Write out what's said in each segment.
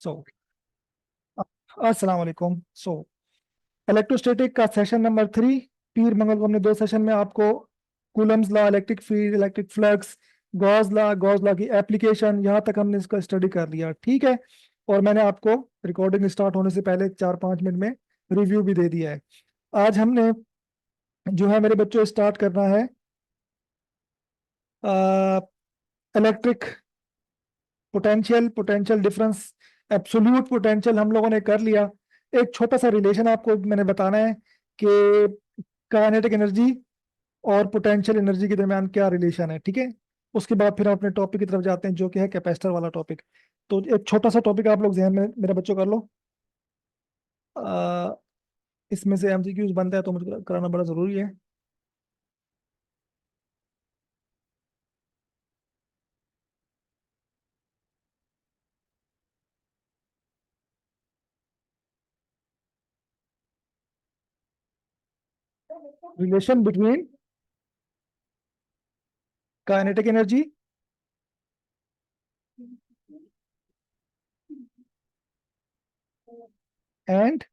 सो अस्सलाम वालेकुम। इलेक्ट्रोस्टैटिक का सेशन नंबर 3। पीर मंगल को हमने 2 सेशन में आपको Coulomb's law, electric field, electric flux, Gauss law की एप्लीकेशन, यहाँ तक हमने इसका स्टडी कर लिया, ठीक है। और मैंने आपको रिकॉर्डिंग स्टार्ट होने से पहले 4-5 मिनट में रिव्यू भी दे दिया है। आज हमने जो है मेरे बच्चों स्टार्ट करना है electric potential, potential difference, absolute potential हम लोगों ने कर लिया। एक छोटा सा रिलेशन आपको मैंने बताना है कि काइनेटिक एनर्जी और पोटेंशियल एनर्जी के दरमियान क्या रिलेशन है, ठीक है। उसके बाद फिर हम अपने टॉपिक की तरफ जाते हैं जो कि है कैपेसिटर वाला टॉपिक। तो एक छोटा सा टॉपिक आप लोग जहन में मेरे बच्चों कर लो। आ, इसमें से एमसीक्यूज बनता है तो मुझे कराना बड़ा जरूरी है। Relation between kinetic energy and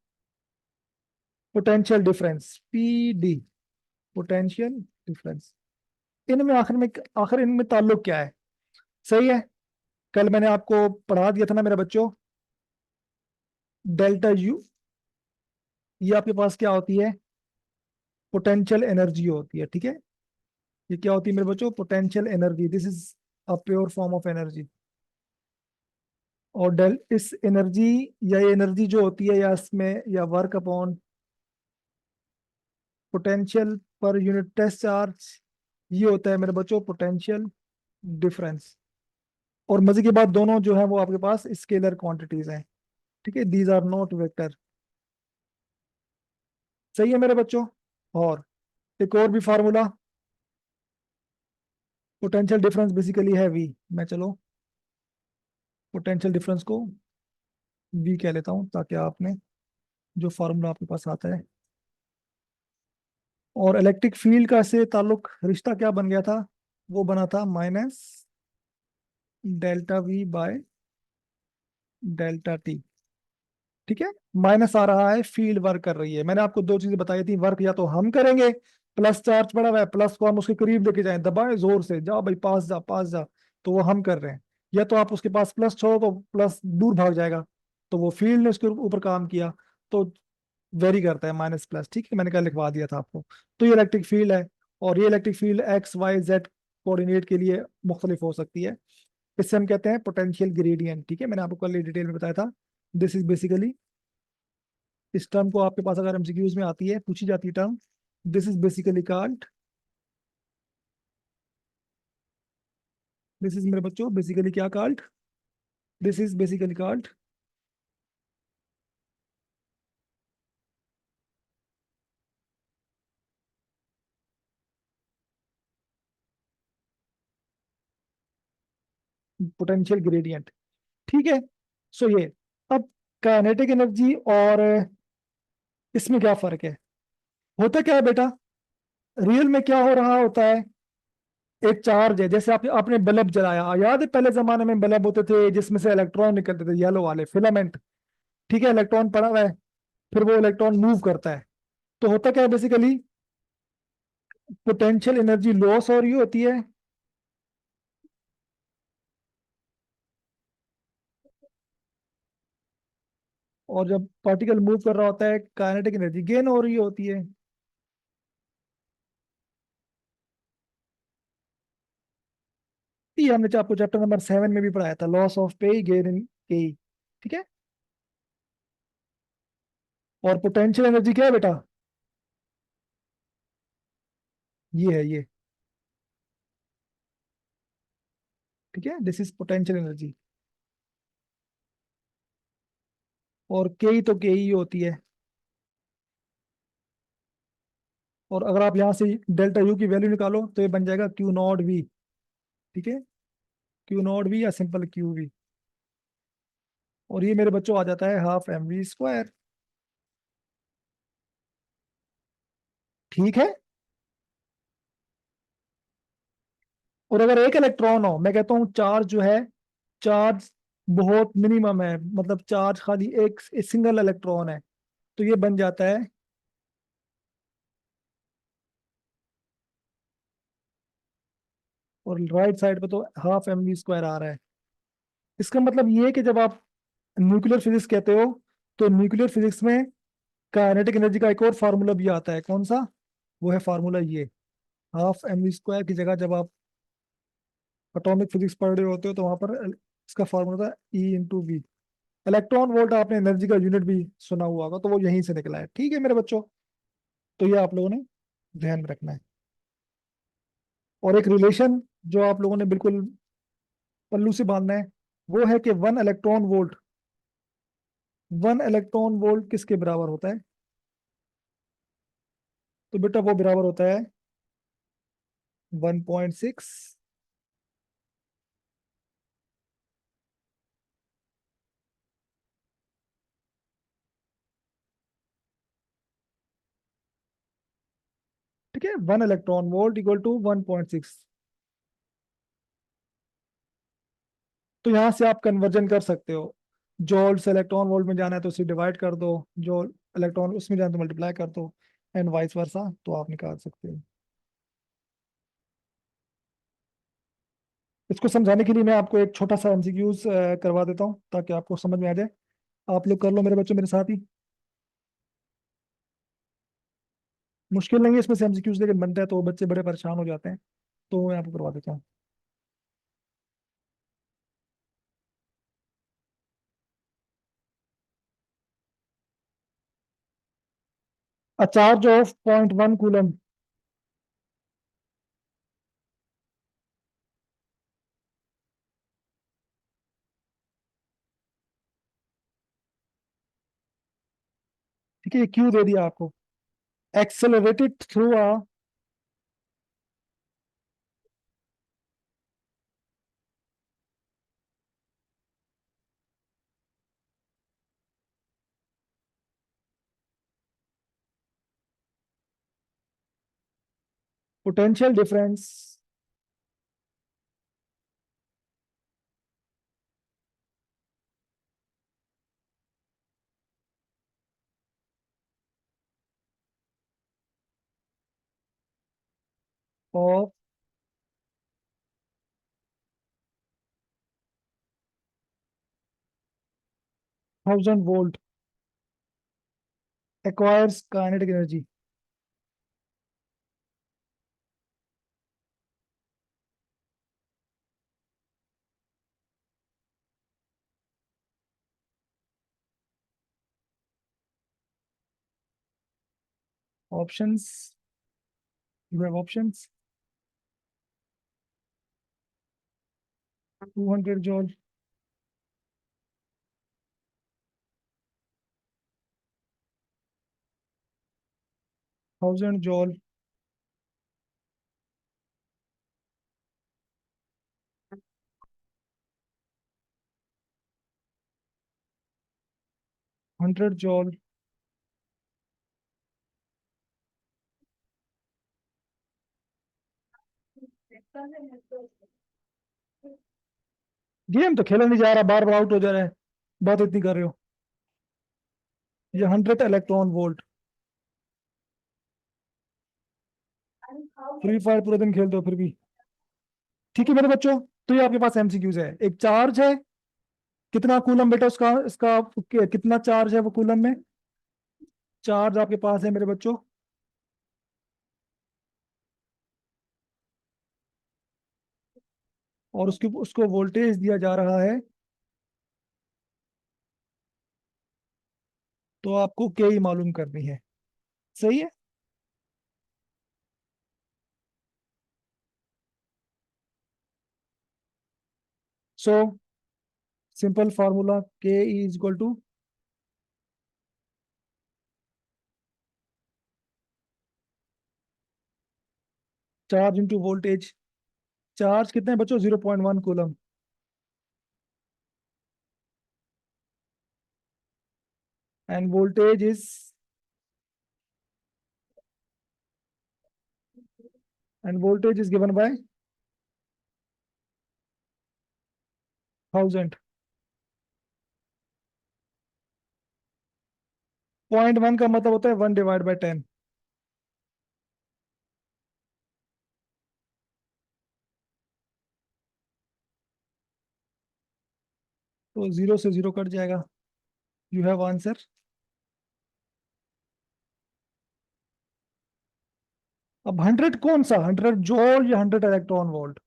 potential difference, PD, potential difference. इनमें आखिर इनमें ताल्लुक क्या है? सही है। कल मैंने आपको पढ़ा दिया था ना मेरे बच्चों, डेल्टा यू, ये आपके पास क्या होती है? पोटेंशियल एनर्जी होती है, ठीक है। ये क्या होती है मेरे बच्चों? Potential energy. This is a pure form of energy. और डेल इस एनर्जी, या ये एनर्जी जो होती है, या इसमें या work upon potential per unit test charge, ये होता है मेरे बच्चों पोटेंशियल डिफरेंस। और मजे की बात, दोनों जो है वो आपके पास स्केलर क्वांटिटीज हैं, ठीक है। These are not vector. सही है मेरे बच्चों। और एक और भी फार्मूला, पोटेंशियल डिफरेंस बेसिकली है वी। मैं चलो पोटेंशियल डिफरेंस को वी कह लेता हूँ ताकि आपने जो फार्मूला आपके पास आता है। और इलेक्ट्रिक फील्ड का से ताल्लुक रिश्ता क्या बन गया था? वो बना था minus delta we by delta T, ठीक है। माइनस आ रहा है, फील्ड वर्क कर रही है। मैंने आपको 2 चीजें बताई थी, वर्क या तो हम करेंगे, प्लस चार्ज पड़ा हुआ है, प्लस को हम उसके करीब लेके जाएं, दबाएं जोर से, जाओ भाई पास जा पास जा, तो वो हम कर रहे हैं। या तो आप उसके पास प्लस छोड़ो तो प्लस दूर भाग जाएगा, तो वो फील्ड ने उसके ऊपर काम किया। तो वेरी करता है माइनस प्लस, ठीक है। मैंने कल लिखवा दिया था आपको। तो ये इलेक्ट्रिक फील्ड है। और ये electric field X Y Z coordinate के लिए मुख्तलिफ हो सकती है। इससे हम कहते हैं पोटेंशियल ग्रेडियंट, ठीक है। मैंने आपको कल डिटेल में बताया था। दिस इज बेसिकली, इस टर्म को आपके पास अगर एमसीक्यूज में आती है, पूछी जाती है term, this is basically called, this is मेरे बच्चों बेसिकली क्या called? This is basically called potential gradient, ठीक है। सो ये, अब काइनेटिक एनर्जी और इसमें क्या फर्क है? होता क्या है बेटा, रियल में क्या हो रहा होता है? एक चार्ज है, जैसे आपने बल्ब जलाया, याद है पहले जमाने में बल्ब होते थे जिसमें से इलेक्ट्रॉन निकलते थे, येलो वाले फिलामेंट, ठीक है। इलेक्ट्रॉन पड़ा हुआ है, फिर वो इलेक्ट्रॉन मूव करता है। तो होता क्या है बेसिकली, पोटेंशियल एनर्जी लॉस हो रही होती है, और जब पार्टिकल मूव कर रहा होता है काइनेटिक एनर्जी गेन हो रही होती है। ये हमने आपको चैप्टर नंबर 7 में भी पढ़ाया था, लॉस ऑफ पे गेन इन के, ठीक है। और पोटेंशियल एनर्जी क्या है बेटा? ये है ये, ठीक है। This is potential energy. और के तो के ही होती है। और अगर आप यहाँ से डेल्टा यू की वैल्यू निकालो तो ये बन जाएगा क्यू नॉट वी, ठीक है। क्यू नॉट वी या सिंपल क्यू वी। और ये मेरे बच्चों आ जाता है हाफ एम वी स्क्वायर, ठीक है। और अगर एक इलेक्ट्रॉन हो, मैं कहता हूँ चार्ज जो है, चार्ज बहुत मिनिमम है, मतलब चार्ज खाली एक सिंगल इलेक्ट्रॉन है, तो ये बन जाता है। और राइट साइड पे तो हाफ एम वी स्क्वायर आ रहा है। इसका मतलब ये है कि जब आप न्यूक्लियर फिजिक्स कहते हो, तो न्यूक्लियर फिजिक्स में काइनेटिक एनर्जी का एक और फार्मूला भी आता है। कौन सा? वो है फार्मूला ये, हाफ एम वी स्क्वायर की जगह जब आप एटॉमिक फिजिक्स पढ़ रहे होते हो तो वहां पर इसका फार्मूला था E × V। इलेक्ट्रॉन वोल्ट आपने एनर्जी का यूनिट भी सुना हुआ होगा, तो वो यहीं से निकला है। ठीक है मेरे बच्चों, तो ये आप लोगों ने ध्यान में रखना है। और एक रिलेशन जो आप लोगों ने बिल्कुल पल्लू से बांधना है, वो है कि 1 इलेक्ट्रॉन वोल्ट, 1 इलेक्ट्रॉन वोल्ट किसके बराबर होता है? तो बेटा वो बराबर होता है 1.6। ठीक है, 1 इलेक्ट्रॉन वोल्ट इक्वल टू 1.6। तो यहाँ से आप कन्वर्जन कर सकते हो। जॉल से इलेक्ट्रॉन वोल्ट में जाना है तो उसे डिवाइड कर दो, जो इलेक्ट्रॉन उसमें जाना है तो मल्टीप्लाई कर दो, एंड वाइस वर्सा, तो आप निकाल सकते हो। इसको समझाने के लिए मैं आपको एक छोटा सा एमसीक्यूज करवा देता हूँ ताकि आपको समझ में आ जाए। आप लोग कर लो मेरे बच्चों मेरे साथ ही। मुश्किल नहीं है इसमें से एमसीक्यूज, लेकिन बनता है तो बच्चे बड़े परेशान हो जाते हैं, तो मैं आपको करवा देता हूँ। A charge of 0.1 coulomb. ठीक है, ये क्यू दे दिया आपको। Accelerated through a potential difference of 1000 volt acquires kinetic energy. Options, you have options. 200 जॉल, 1000 जॉल, 100 जॉल। Game तो खेला नहीं जा रहा, बार बार आउट हो जा रहा है, बात इतनी कर रहे हो। ये 100 इलेक्ट्रॉन वोल्ट। फ्री फायर पूरे दिन खेलते हो फिर भी। ठीक है मेरे बच्चों, तो ये आपके पास एमसीक्यूज है। एक चार्ज है, कितना कूलम बेटा उसका, इसका कितना चार्ज है वो कूलम में? चार्ज आपके पास है मेरे बच्चों, और उसकी उसको वोल्टेज दिया जा रहा है, तो आपको के ही मालूम करनी है। सही है। So simple formula K is equal to charge into voltage. Charge कितने हैं बच्चों? 0.1 coulomb. And voltage is given by 1000। 0.1 का मतलब होता है 1/10। तो 0 से 0 कट जाएगा। You have answer. अब 100 कौन सा, 100 जॉल या 100 इलेक्ट्रॉन वोल्ट?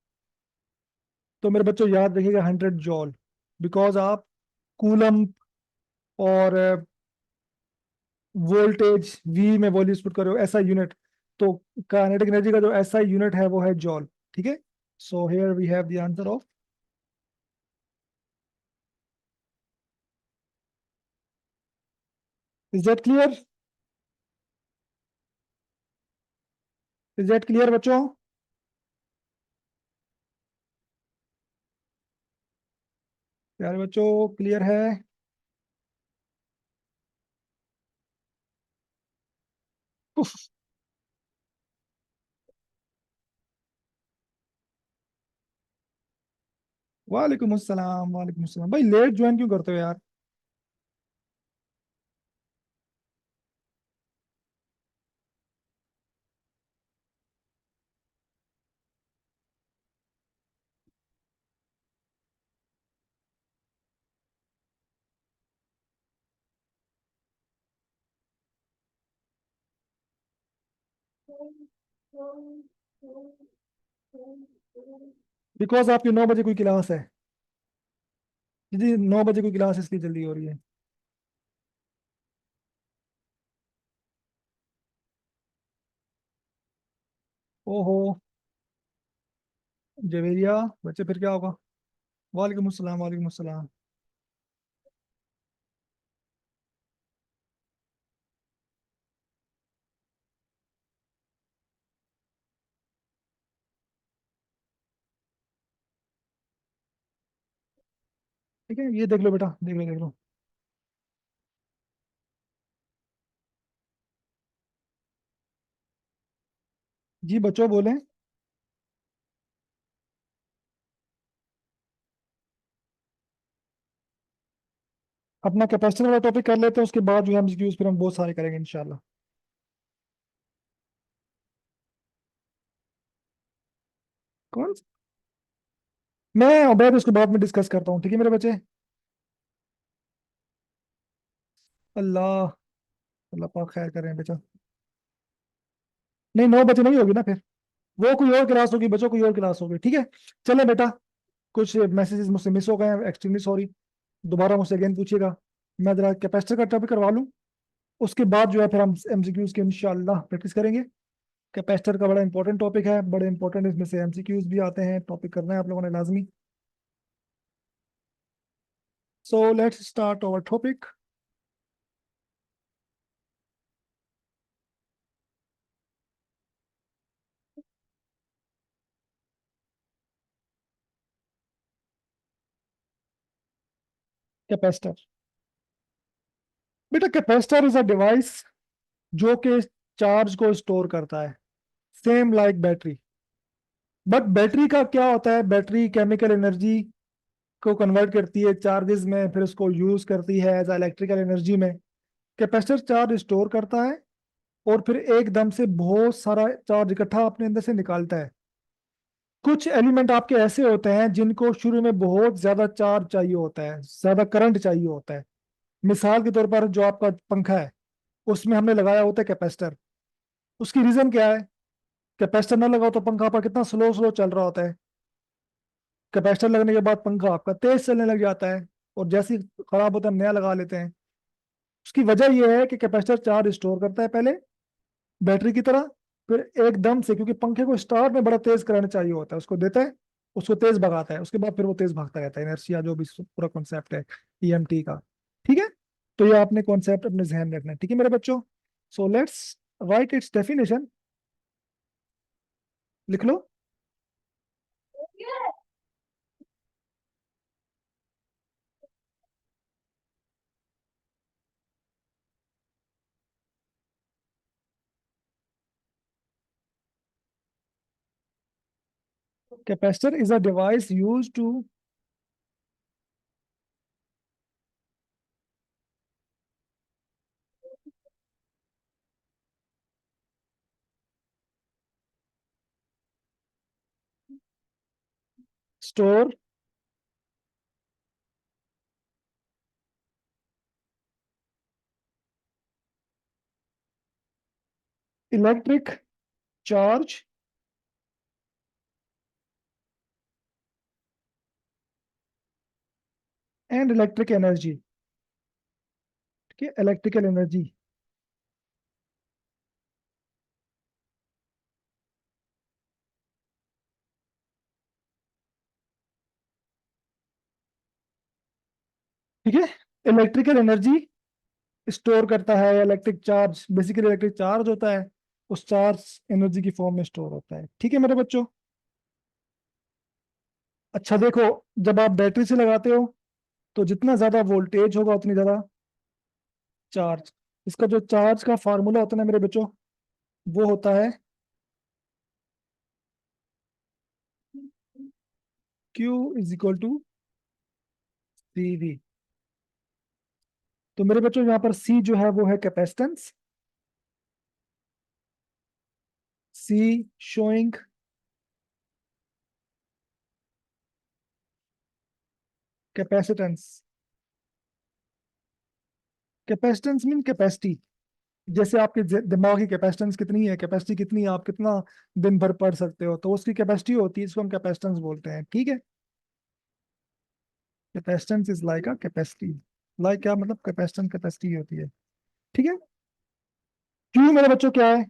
तो मेरे बच्चों याद रखिएगा 100 जॉल। बिकॉज आप कूलम और वोल्टेज वी में वॉल्यूम पुट कर रहे हो, ऐसा यूनिट। तो काइनेटिक एनर्जी का जो ऐसा यूनिट है वो है जॉल। ठीक है। So here we have the answer of. Is that clear? Is that clear बच्चों? प्यारे बच्चों, क्लियर है? उफ, वालेकुम अस्सलाम, वालेकुम अस्सलाम। भाई लेट ज्वाइन क्यों करते हो यार? बिकॉज आपकी 9 बजे कोई क्लास है। जी, 9 बजे कोई क्लास है, इसलिए जल्दी हो रही है। ओहो। जवेरिया। बच्चे फिर क्या होगा? वालेकुम अस्सलाम, वालेकुम अस्सलाम। ठीक है, ये देख लो बेटा, देख लो, देख लो। जी बच्चों बोलें। अपना कैपेसिटर वाला टॉपिक कर लेते हैं, उसके बाद जो है एमसीक्यूज फिर हम बहुत सारे करेंगे इंशाल्लाह। कौन? मैं उबैद उसके बाद में डिस्कस करता हूँ, ठीक है मेरे बच्चे। अल्लाह। अल्लाह पाक खैर करें बेटा। नहीं, 9 बजे नहीं होगी ना फिर। वो कोई और क्लास होगी बच्चों, कोई और क्लास होगी, ठीक है। चले बेटा। कुछ मैसेजेस मुझसे मिस हो गए हैं, एक्सट्रीमली सॉरी। दोबारा मुझसे अगेन पूछिएगा। मैं जरा कैपेसिटर का टॉपिक करवा लूँ। उसके बाद जो है फिर हम एमसीक्यूज के इंशाल्लाह प्रैक्टिस करेंगे। कैपेसिटर का बड़ा इंपॉर्टेंट टॉपिक है, बड़े इंपॉर्टेंट इसमें से एमसीक्यूज भी आते हैं, टॉपिक करना है आप लोगों ने लाजमी। So let's start our topic. Capacitor. बेटा कैपेसिटर इज अ डिवाइस जो कि चार्ज को स्टोर करता है, same like battery. But battery का क्या होता है, बैटरी केमिकल एनर्जी को कन्वर्ट करती है चार्जेस में, फिर उसको यूज करती है एज इलेक्ट्रिकल एनर्जी में। कैपेसिटर चार्ज स्टोर करता है और फिर एकदम से बहुत सारा चार्ज इकट्ठा अपने अंदर से निकालता है। कुछ एलिमेंट आपके ऐसे होते हैं जिनको शुरू में बहुत ज्यादा चार्ज चाहिए होता है, ज्यादा करंट चाहिए होता है। मिसाल के तौर पर जो आपका पंखा है, उसमें हमने लगाया होता है कैपेसिटर। उसकी रीजन क्या है? कैपेसिटर ना लगाओ तो पंखा आपका कितना स्लो स्लो चल रहा होता है। कैपेसिटर लगने के बाद पंखा आपका तेज चलने लग जाता है। और जैसे ही खराब होता है नया लगा लेते हैं। उसकी वजह यह है कि कैपेसिटर चार्ज स्टोर करता है पहले, बैटरी की तरह। फिर एकदम से, क्योंकि पंखे को स्टार्ट में बड़ा तेज करंट चाहिए होता है, उसको देता है, उसको तेज भगाता है, उसके बाद फिर वो तेज भागता रहता है, इनर्शिया जो भी पूरा कॉन्सेप्ट है ईएमटी का। ठीक है। तो ये आपने कॉन्सेप्ट अपने जहन में रखना है, ठीक है मेरे बच्चों। So let's write its definition. लिख लो। Capacitor is a device use to. Store, electric charge and electric energy. ठीक है, इलेक्ट्रिकल एनर्जी। ठीक है, इलेक्ट्रिकल एनर्जी स्टोर करता है, electric charge basically electric charge होता है, उस चार्ज एनर्जी की फॉर्म में स्टोर होता है। ठीक है मेरे बच्चों। अच्छा देखो, जब आप बैटरी से लगाते हो तो जितना ज्यादा वोल्टेज होगा उतनी ज्यादा चार्ज। इसका जो चार्ज का फार्मूला होता है ना मेरे बच्चों, वो होता है Q is equal to CV। तो मेरे बच्चों यहाँ पर C जो है वो है capacitance, C showing capacitance. Capacitance mean capacity. जैसे आपके दिमाग की कैपेसिटेंस कितनी है, कैपेसिटी कितनी है, आप कितना दिन भर पढ़ सकते हो, तो उसकी कैपेसिटी होती है, इसको हम कैपेसिटेंस बोलते हैं। ठीक है, capacitance is like a capacity. Like क्या मतलब, कैपेसिटेंस कैपेसिटी होती है। ठीक है, क्यों मेरे बच्चों क्या है?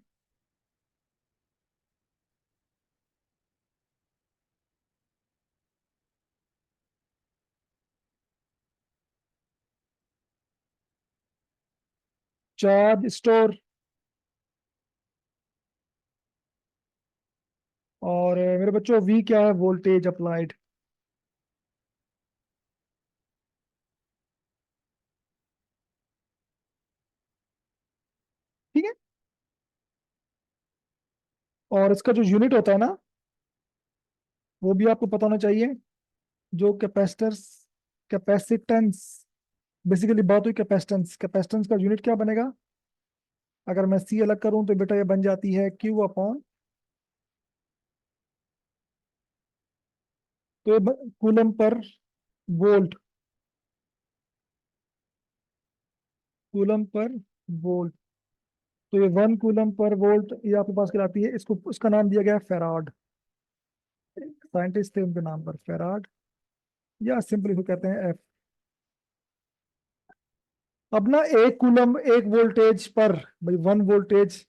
Charge store. और मेरे बच्चों V क्या है? Voltage applied. ठीक है, और इसका जो यूनिट होता है ना, वो भी आपको पता होना चाहिए। जो कैपेसिटर्स, कैपेसिटेंस, बेसिकली बात हुई कैपेसिटेंस, कैपेसिटेंस का यूनिट क्या बनेगा? अगर मैं C अलग करूं तो बेटा ये बन जाती है Q अपॉन, तो ये coulomb per volt, coulomb per volt. तो ये 1 कूलम पर वोल्ट ये आपके पास कहलाती है, इसको इसका नाम दिया गया है फेराड। साइंटिस्ट थे उनके नाम पर फेराड, या सिंपली इसको कहते हैं एफ। अब ना 1 कूलम, 1 वोल्टेज पर, भाई 1 वोल्टेज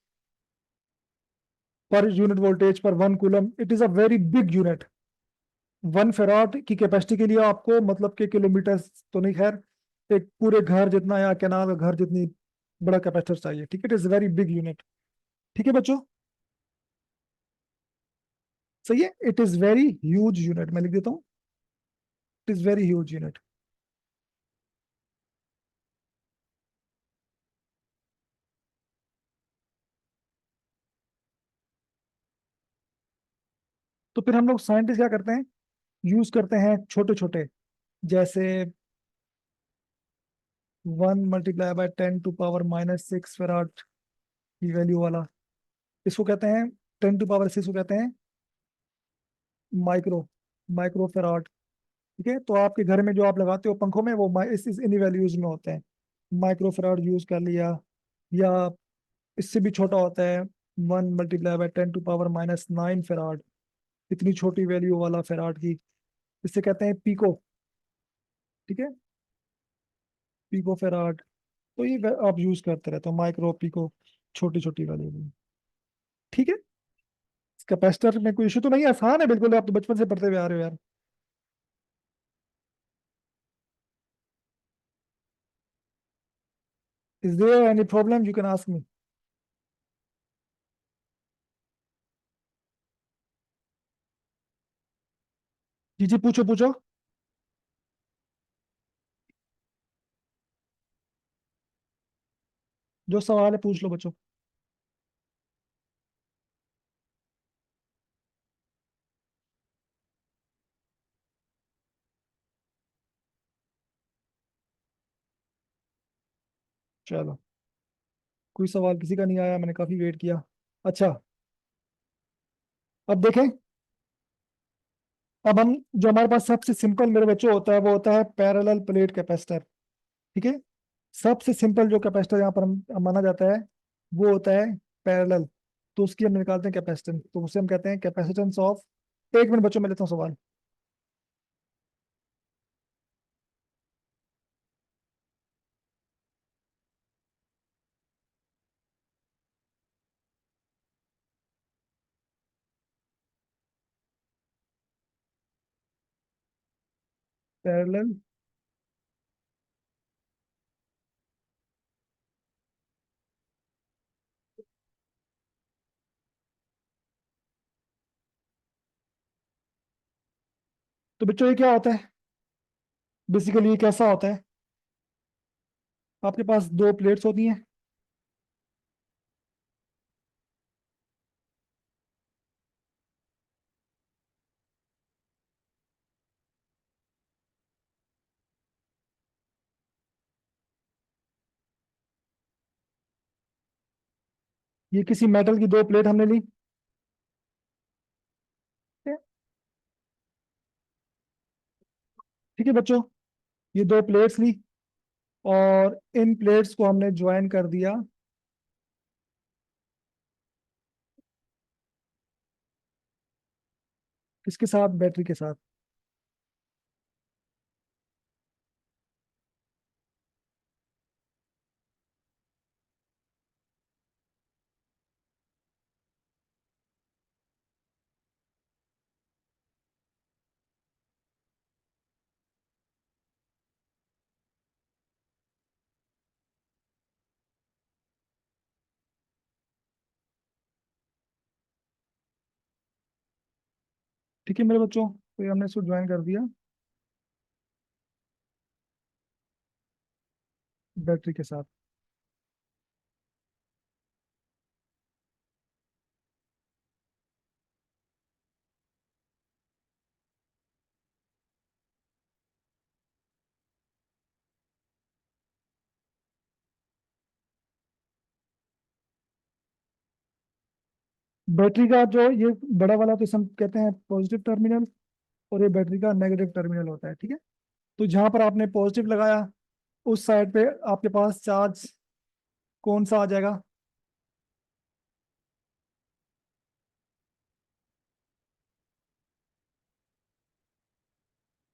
पर यूनिट वोल्टेज पर 1 coulomb, it is a very big unit. 1 farad की कैपेसिटी के लिए आपको मतलब के किलोमीटर तो नहीं, खैर एक पूरे घर जितना या क्या नाम है घर जितनी बड़ा कैपेसिटर चाहिए। ठीक है, it is very big unit. ठीक है बच्चों, सही है, it is very huge unit, मैं लिख देता हूँ, it is very huge unit. तो फिर हम लोग साइंटिस्ट क्या करते हैं, यूज करते हैं छोटे छोटे, जैसे 1 × 10⁻⁻⁶ की वैल्यू वाला, इसको कहते हैं 10⁻⁶ को कहते हैं माइक्रो, माइक्रो फेराड। ठीक है, तो आपके घर में जो आप लगाते हो पंखों में वो इस इन्हीं वैल्यूज में होते हैं। माइक्रो फेराड यूज कर लिया, या इससे भी छोटा होता है 1 × 10⁻⁹ इतनी छोटी वैल्यू वाला फेराड की, इसे कहते हैं पीको। ठीक है, पीको फेराड। तो ये आप यूज करते रहते हो, माइक्रो पिको, छोटी छोटी वाली भी। ठीक है, कैपेसिटर में कोई इशू तो नहीं है, आसान है बिल्कुल, आप तो बचपन से पढ़ते हुए आ रहे हो यार। Is there any problem, you can ask me. जी जी, पूछो पूछो। जो सवाल है पूछ लो बच्चों। चलो, कोई सवाल किसी का नहीं आया, मैंने काफी वेट किया। अच्छा, अब देखें, अब हम, जो हमारे पास सबसे सिंपल मेरे बच्चों होता है, वो होता है पैरेलल प्लेट कैपेसिटर। ठीक है, सबसे सिंपल जो कैपेसिटर यहाँ पर हम माना जाता है, वो होता है पैरेलल। तो उसकी हम निकालते हैं कैपेसिटेंस, तो उसे हम कहते हैं कैपेसिटेंस ऑफ। एक मिनट बच्चों, मैं लेता हूँ सवाल। पैरेलल, तो बच्चों ये क्या होता है? बेसिकली ये कैसा होता है? आपके पास दो प्लेट्स होती हैं। ये किसी मेटल की दो प्लेट हमने ली। ठीक है, ठीक है बच्चों, ये दो प्लेट्स ली, और इन प्लेट्स को हमने ज्वाइन कर दिया किसके साथ? बैटरी के साथ। ठीक है मेरे बच्चों, तो ये हमने इसको ज्वाइन कर दिया बैटरी के साथ। बैटरी का जो ये बड़ा वाला, तो इसे हम कहते हैं पॉजिटिव टर्मिनल, और ये बैटरी का नेगेटिव टर्मिनल होता है। ठीक है, तो जहां पर आपने पॉजिटिव लगाया, उस साइड पे आपके पास चार्ज कौन सा आ जाएगा?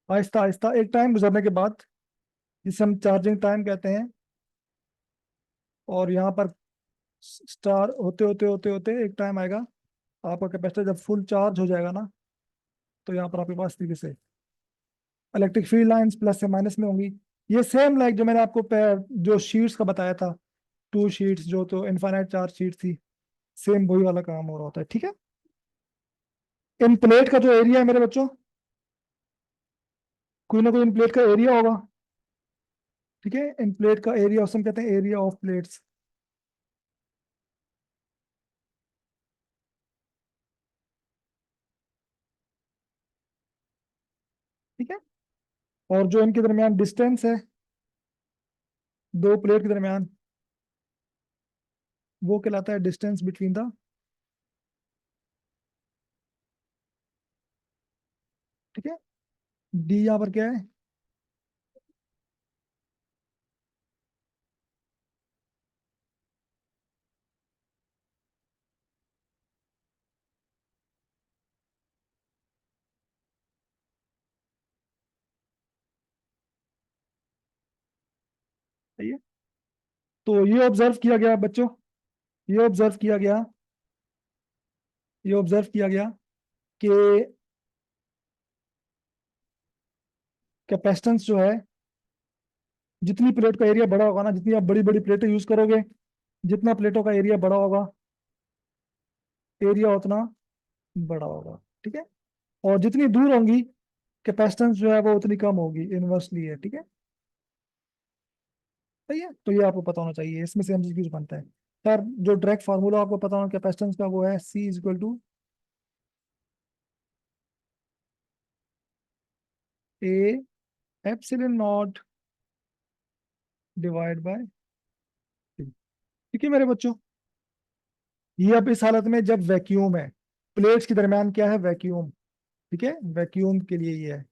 आहिस्ता आहिस्ता, एक टाइम गुजरने के बाद, जिसे हम चार्जिंग टाइम कहते हैं। और यहाँ पर स्टार होते होते होते होते एक टाइम आएगा, आपका कैपेसिटर जब फुल चार्ज हो जाएगा ना, तो यहाँ पर आपके पास तरीके से इलेक्ट्रिक फील्ड लाइंस प्लस से माइनस में होंगी। ये सेम लाइक जो मैंने आपको जो शीट्स का बताया था, टू शीट्स जो, तो इनफाइनाइट चार्ज शीट थी, सेम वही वाला काम हो रहा होता है। ठीक है, इन प्लेट का जो एरिया है मेरे बच्चों, कोई ना कोई इन प्लेट का एरिया होगा। ठीक है, इन प्लेट का एरिया उसे हम कहते हैं एरिया ऑफ प्लेट्स। ठीक है, और जो इनके दरमियान डिस्टेंस है, दो प्लेट के दरमियान, वो कहलाता है डिस्टेंस बिटवीन द। ठीक है, डी यहाँ पर क्या है? सही है, तो ये ऑब्जर्व किया गया बच्चों, ये ऑब्जर्व किया गया, ये ऑब्जर्व किया गया कि कैपेसिटेंस जो है, जितनी प्लेट का एरिया बड़ा होगा ना, जितनी आप बड़ी बड़ी प्लेटें यूज करोगे, जितना प्लेटों का एरिया बड़ा होगा, एरिया उतना बड़ा होगा। ठीक है, और जितनी दूर होंगी, कैपेसिटेंस जो है वो उतनी कम होगी, इनवर्सली है। ठीक है, सही है, तो ये आपको पता होना चाहिए, इसमें से एमसीक्यूज बनता है। सर, जो डायरेक्ट फार्मूला आपको पता होना कैपेसिटेंस का, वो है C is equal to A epsilon not divide by. ठीक है मेरे बच्चों, ये अब इस हालत में जब वैक्यूम है, प्लेट्स के दरमियान क्या है? वैक्यूम। ठीक है, वैक्यूम के लिए ये है।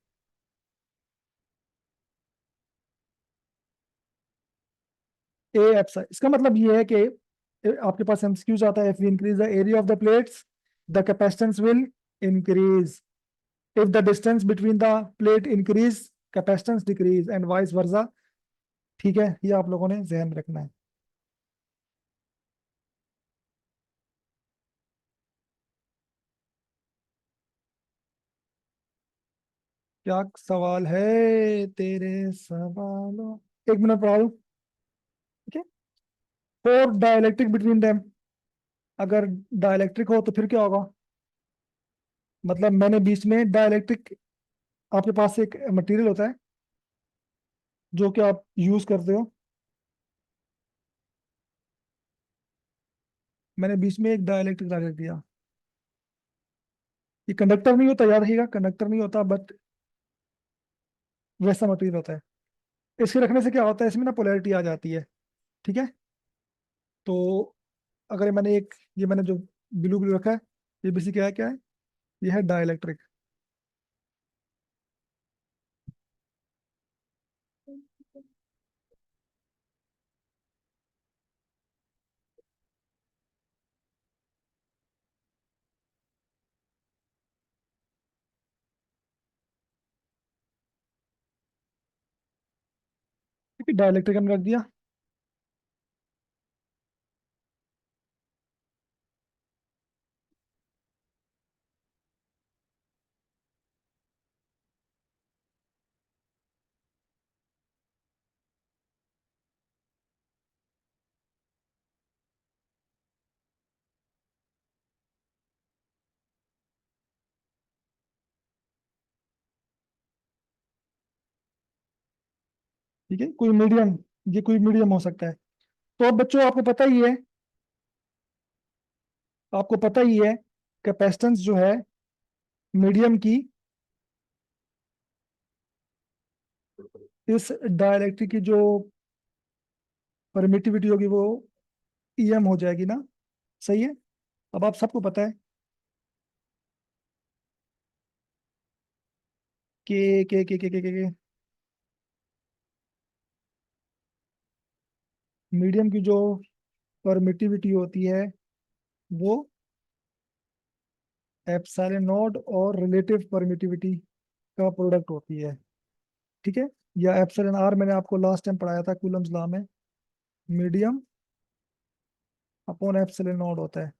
ए एप्साइल, इसका मतलब ये है कि आपके पास एमसीक्यूज आता है, if we increase the area of the plates the capacitance will increase, if the distance between the plate increase capacitance decrease and vice versa. ठीक है, ये आप लोगों ने ध्यान रखना है। क्या सवाल है तेरे सवालों, एक मिनट पढ़ा दूं। ठीक है, फोर डाइलेक्ट्रिक बिटवीन देम, अगर डाइलेक्ट्रिक हो तो फिर क्या होगा? मतलब मैंने बीच में डाइलेक्ट्रिक, आपके पास एक मटेरियल होता है जो कि आप यूज करते हो, मैंने बीच में एक डाइलेक्ट्रिक रख दिया। ये कंडक्टर नहीं होता, याद रखिएगा, कंडक्टर नहीं होता, बट वैसा मटेरियल होता है। इसके रखने से क्या होता है, इसमें ना पोलैरिटी आ जाती है। ठीक है, तो अगर मैंने एक, ये मैंने जो ब्लू ब्लू रखा है, ये बेसिक क्या है, ये है डाइलेक्ट्रिक। ठीक है, डाइलेक्ट्रिक हमने रख दिया। ठीक है, कोई मीडियम, ये कोई मीडियम हो सकता है। तो अब बच्चों आपको पता ही है, आपको पता ही है कैपेसिटेंस जो है मीडियम की, इस डाइलेक्ट्रिक की जो परमिटिविटी होगी वो ईएम हो जाएगी ना। सही है, अब आप सबको पता है के मीडियम की जो परमिटिविटी होती है वो एप्सिलॉन नॉट और रिलेटिव परमिटिविटी का प्रोडक्ट होती है। ठीक है, या एप्सिलॉन आर मैंने आपको लास्ट टाइम पढ़ाया था कूलम्स लॉ में, मीडियम अपॉन एप्सिलॉन नॉट होता है।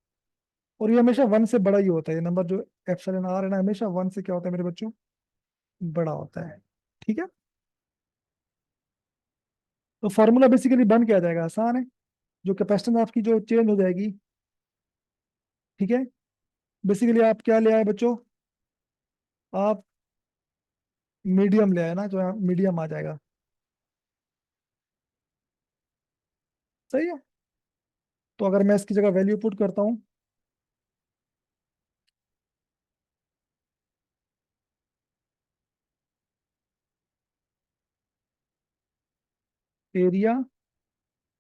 और ये हमेशा वन से बड़ा ही होता है, ये नंबर जो एप्सिलॉन आर है ना, हमेशा वन से क्या होता है मेरे बच्चों, बड़ा होता है। ठीक है, तो फार्मूला बेसिकली बन के आ जाएगा, आसान है। जो कैपेसिटेंस आपकी जो चेंज हो जाएगी, ठीक है, बेसिकली आप क्या ले आए बच्चों, आप मीडियम ले आए ना, जो मीडियम आ जाएगा। सही है, तो अगर मैं इसकी जगह वैल्यू पुट करता हूँ, एरिया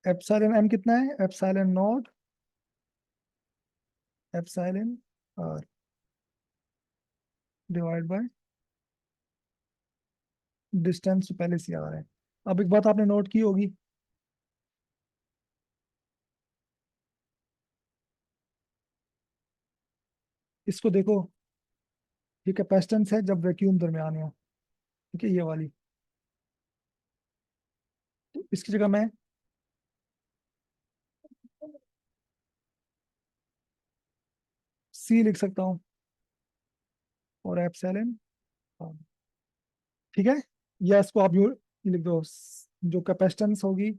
एप्सिलॉन एम कितना है, epsilon naught epsilon R divide by distance, पहले से आ रहा है। अब एक बात आपने नोट की होगी, इसको देखो, ये कैपेसिटेंस है जब वैक्यूम दरमियान हो। ठीक है, ये वाली, तो इसकी जगह मैं सी लिख सकता हूँ और एप्सिलॉन, ठीक है, या इसको आप यू लिख दो, जो कैपेसिटेंस होगी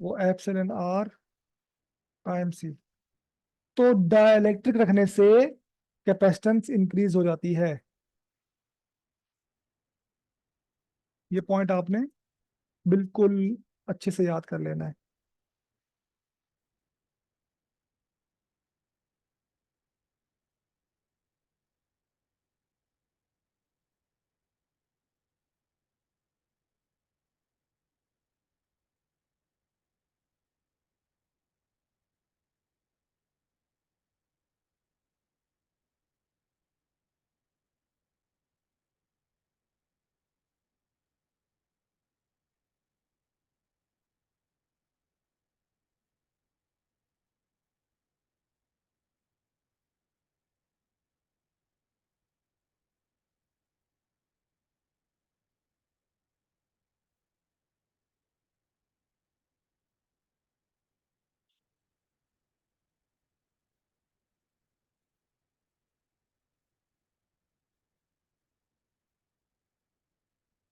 वो एप्सिलॉन आर टाइम सी। तो डाइलेक्ट्रिक रखने से कैपेसिटेंस इंक्रीज हो जाती है। ये पॉइंट आपने बिल्कुल अच्छे से याद कर लेना है।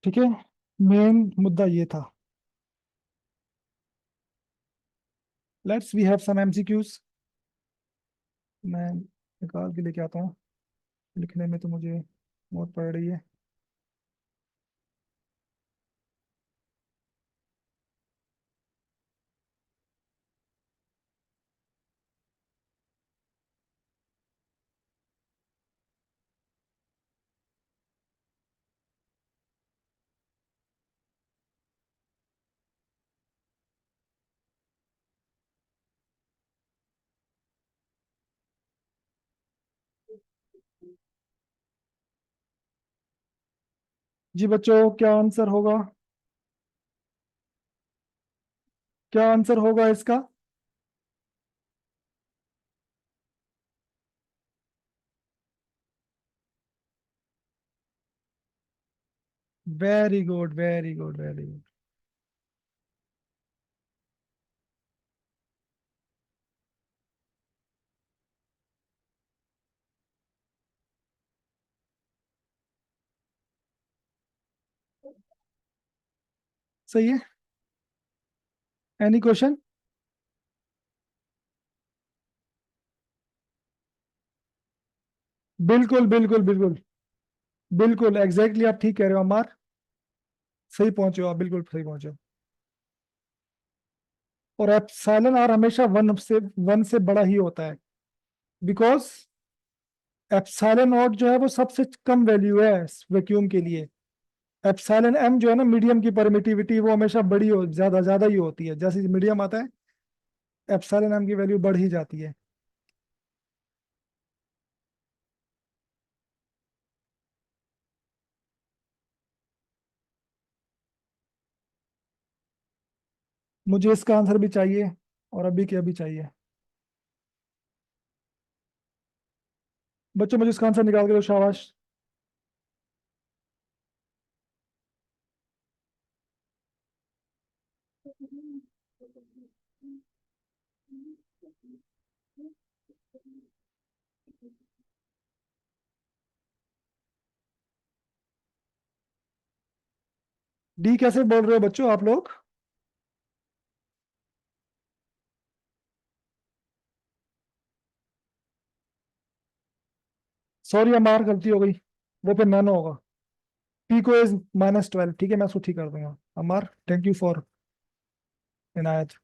ठीक है, मेन मुद्दा ये था। Let's we have some MCQs. मैं निकाल के लेके आता हूँ, लिखने में तो मुझे बहुत पड़ रही है। जी बच्चों, क्या आंसर होगा? क्या आंसर होगा इसका? Very good, very good, very good. सही है। Any question? बिल्कुल बिल्कुल बिल्कुल। बिल्कुल एग्जैक्टली, आप ठीक कह रहे हो अमार। सही पहुंचे हो आप, बिल्कुल सही पहुंचे हो। और एप्सिलॉन आर हमेशा वन से बड़ा ही होता है। बिकॉज एप्सिलॉन नॉट जो है वो सबसे कम वैल्यू है वैक्यूम के लिए। एप्सिलॉन एम जो है ना, मीडियम की परमिटिविटी, वो हमेशा बड़ी हो, ज्यादा ज्यादा ही होती है। जैसे मीडियम आता है, एप्सिलॉन एम की वैल्यू बढ़ ही जाती है। मुझे इसका आंसर भी चाहिए, और अभी के अभी चाहिए। बच्चों मुझे इसका आंसर निकाल के दो, शाबाश। डी कैसे बोल रहे हो बच्चों आप लोग? सॉरी हमार गलती हो गई। वो पे नैनो होगा। पी को इज -12, ठीक है, मैं उसको ठीक कर दूंगा। अमार, थैंक यू फॉर इनायत।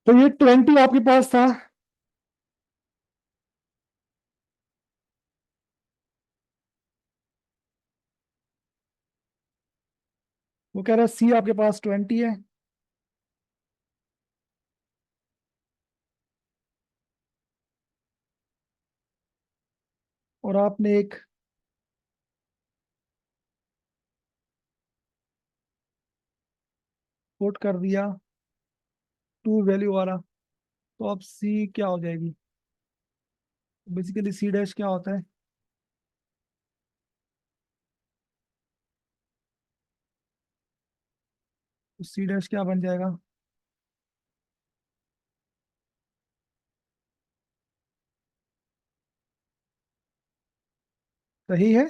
तो ये 20 आपके पास था। वो कह रहा है सी आपके पास 20 है। और आपने एक कोट कर दिया टू वैल्यू वाला। तो अब सी क्या हो जाएगी? बेसिकली सी डैश क्या होता है? तो सी डैश क्या बन जाएगा? सही है।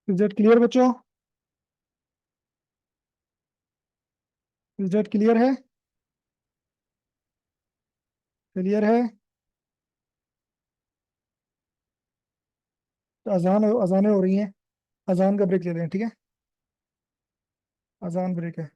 रिजल्ट क्लियर बच्चों? रिजल्ट क्लियर है? क्लियर है। तो अजानें हो रही हैं। अजान का ब्रेक ले लें, ठीक है? अजान ब्रेक है।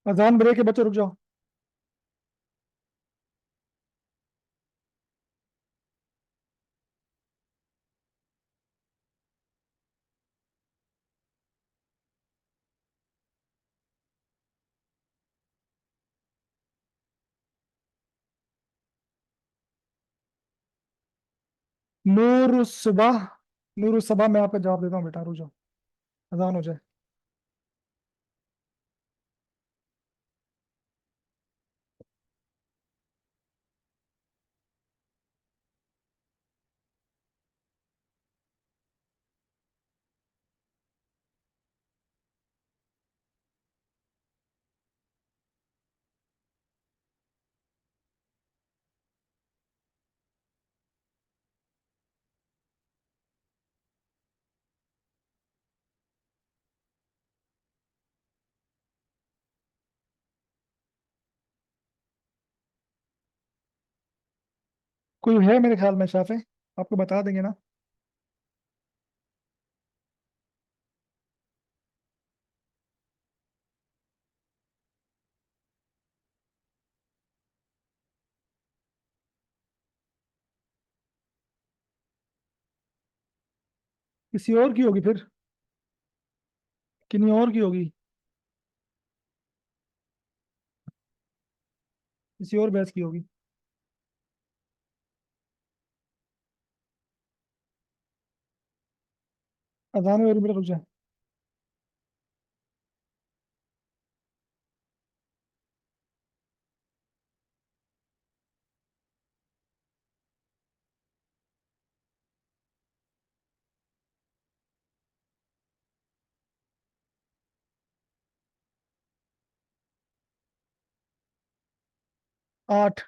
अजान ब्रेक है बच्चों, रुक जाओ। नूर सुबह, नूर सुबह, मैं आपका जवाब देता हूँ बेटा, रुक जाओ, अजान हो जाए। कोई है मेरे ख्याल में शाफे, आपको बता देंगे ना। किसी और की होगी फिर, किन्हीं और की होगी, किसी और बैच की होगी। अजान में बेटा, रुक जाए। 8।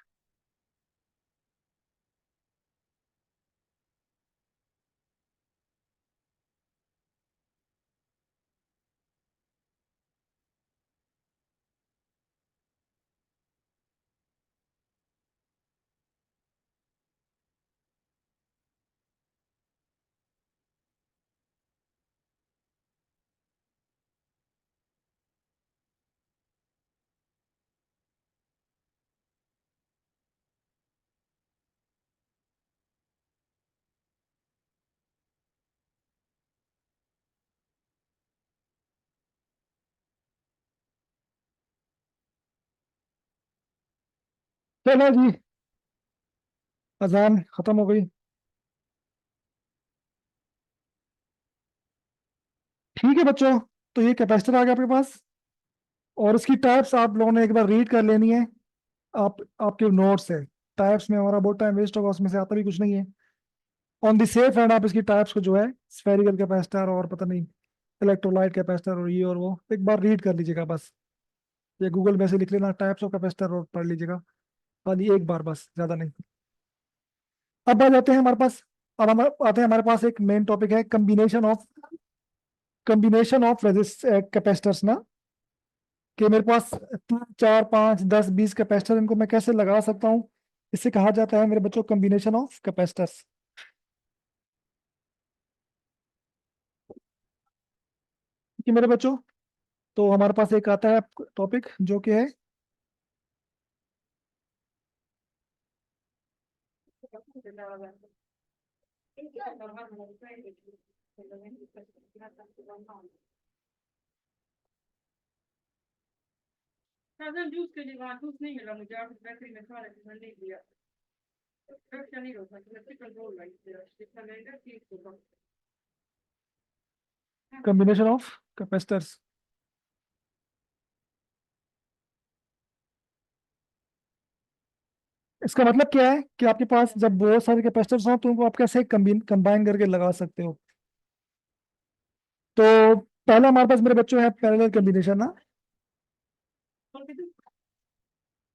चलो जी, अजान खत्म हो गई। ठीक है बच्चों, तो ये कैपेसिटर आ गया आपके पास, और इसकी टाइप्स आप लोगों ने एक बार रीड कर लेनी है। आप आपके नोट्स है, टाइप्स में हमारा बहुत टाइम वेस्ट होगा, उसमें से आता भी कुछ नहीं है। ऑन द सेफ एंड आप इसकी टाइप्स को जो है, स्फेरिकल कैपेसिटर और पता नहीं इलेक्ट्रोलाइट कैपेसिटर और ये और वो एक बार रीड कर लीजिएगा बस। ये गूगल में से लिख लेना टाइप्स ऑफ कैपेसिटर और पढ़ लीजिएगा, खाली एक बार बस, ज्यादा नहीं। अब आ जाते हैं हमारे पास, अब हम आते हैं, हमारे पास एक मेन टॉपिक है कम्बिनेशन ऑफ कैपेसिटर्स ना, कि मेरे पास 3 4 5 10 20 कैपेसिटर, इनको मैं कैसे लगा सकता हूँ। इसे कहा जाता है मेरे बच्चों कम्बिनेशन ऑफ कैपेसिटर्स। कि मेरे बच्चों, तो हमारे पास एक आता है टॉपिक जो कि है कम्बिनेशन ऑफ कैपेसिटर्स। इसका मतलब क्या है कि आपके पास जब बहुत सारे कैपेसिटर्स हो तो उनको आप कैसे कंबाइन करके लगा सकते हो। तो पहला हमारे पास मेरे बच्चों है पैरेलल कम्बिनेशन ना।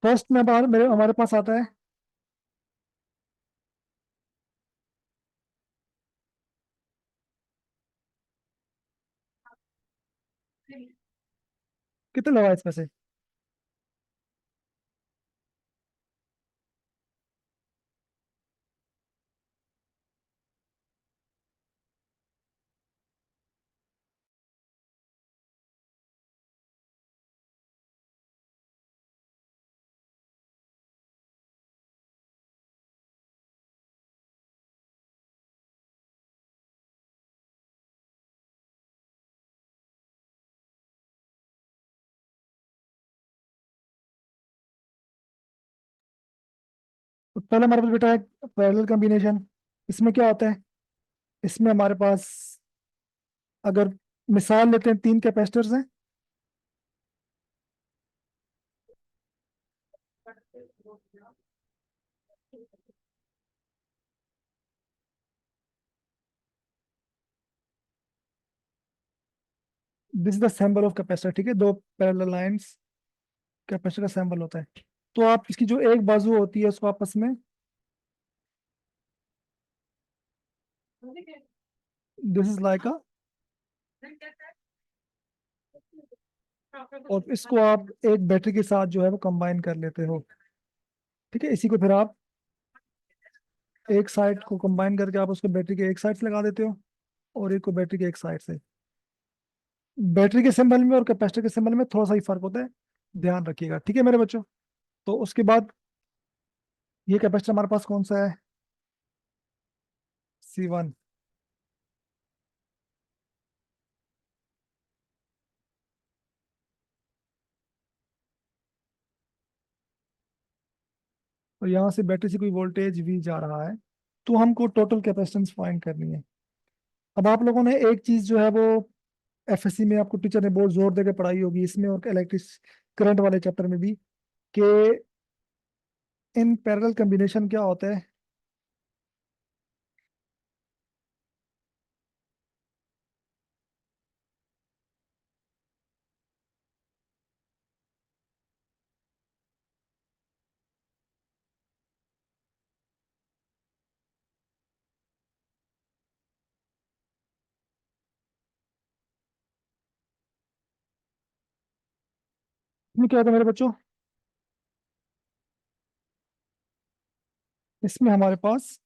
फर्स्ट में बाहर मेरे हमारे पास आता है, कितने लगा इसमें से। पहले हमारे पास बेटा है पैरेलल कॉम्बिनेशन। इसमें क्या होता है, इसमें हमारे पास अगर मिसाल लेते हैं, 3 कैपेसिटर्स हैं। This is the symbol of capacitor, ठीक है, 2 पैरेलल लाइंस कैपेसिटर का सिंबल होता है। तो आप इसकी जो एक बाजू होती है उसको आपस में, दिस इज लाइक अ, और इसको आप एक बैटरी के साथ जो है वो कंबाइन कर लेते हो। ठीक है, इसी को फिर आप एक साइड को कंबाइन करके आप उसको बैटरी के एक साइड से लगा देते हो, और एक को बैटरी के एक साइड से। बैटरी के सिंबल में और कैपेसिटर के सिंबल में थोड़ा सा ही फर्क होता है, ध्यान रखिएगा, ठीक है मेरे बच्चों। तो उसके बाद ये कैपेसिटर हमारे पास कौन सा है, C1। और यहाँ से बैटरी से कोई वोल्टेज V जा रहा है, तो हमको टोटल कैपेसिटेंस फाइंड करनी है। अब आप लोगों ने एक चीज जो है वो FSC में आपको टीचर ने बहुत जोर देकर पढ़ाई होगी, इसमें और इलेक्ट्रिक करंट वाले चैप्टर में भी, कि इन पैरेलल कॉम्बिनेशन क्या होता है। इसमें क्या होता है मेरे बच्चों, इसमें हमारे पास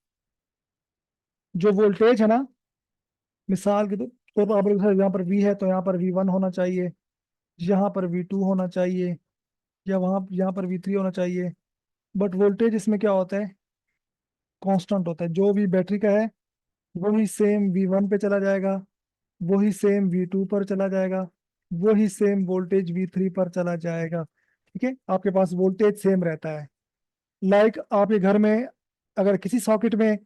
जो वोल्टेज है ना, मिसाल के तौर पर आप लोग यहाँ पर V है तो यहाँ पर V1 होना चाहिए, यहाँ पर V2 होना चाहिए, या वहाँ यहाँ पर V3 होना चाहिए। बट वोल्टेज इसमें क्या होता है, कांस्टेंट होता है। जो भी बैटरी का है वही सेम V1 पे चला जाएगा, वही सेम V2 पर चला जाएगा, वही सेम वोल्टेज V3 पर चला जाएगा। ठीक है, आपके पास वोल्टेज सेम रहता है। लाइक आपके घर में अगर किसी सॉकेट में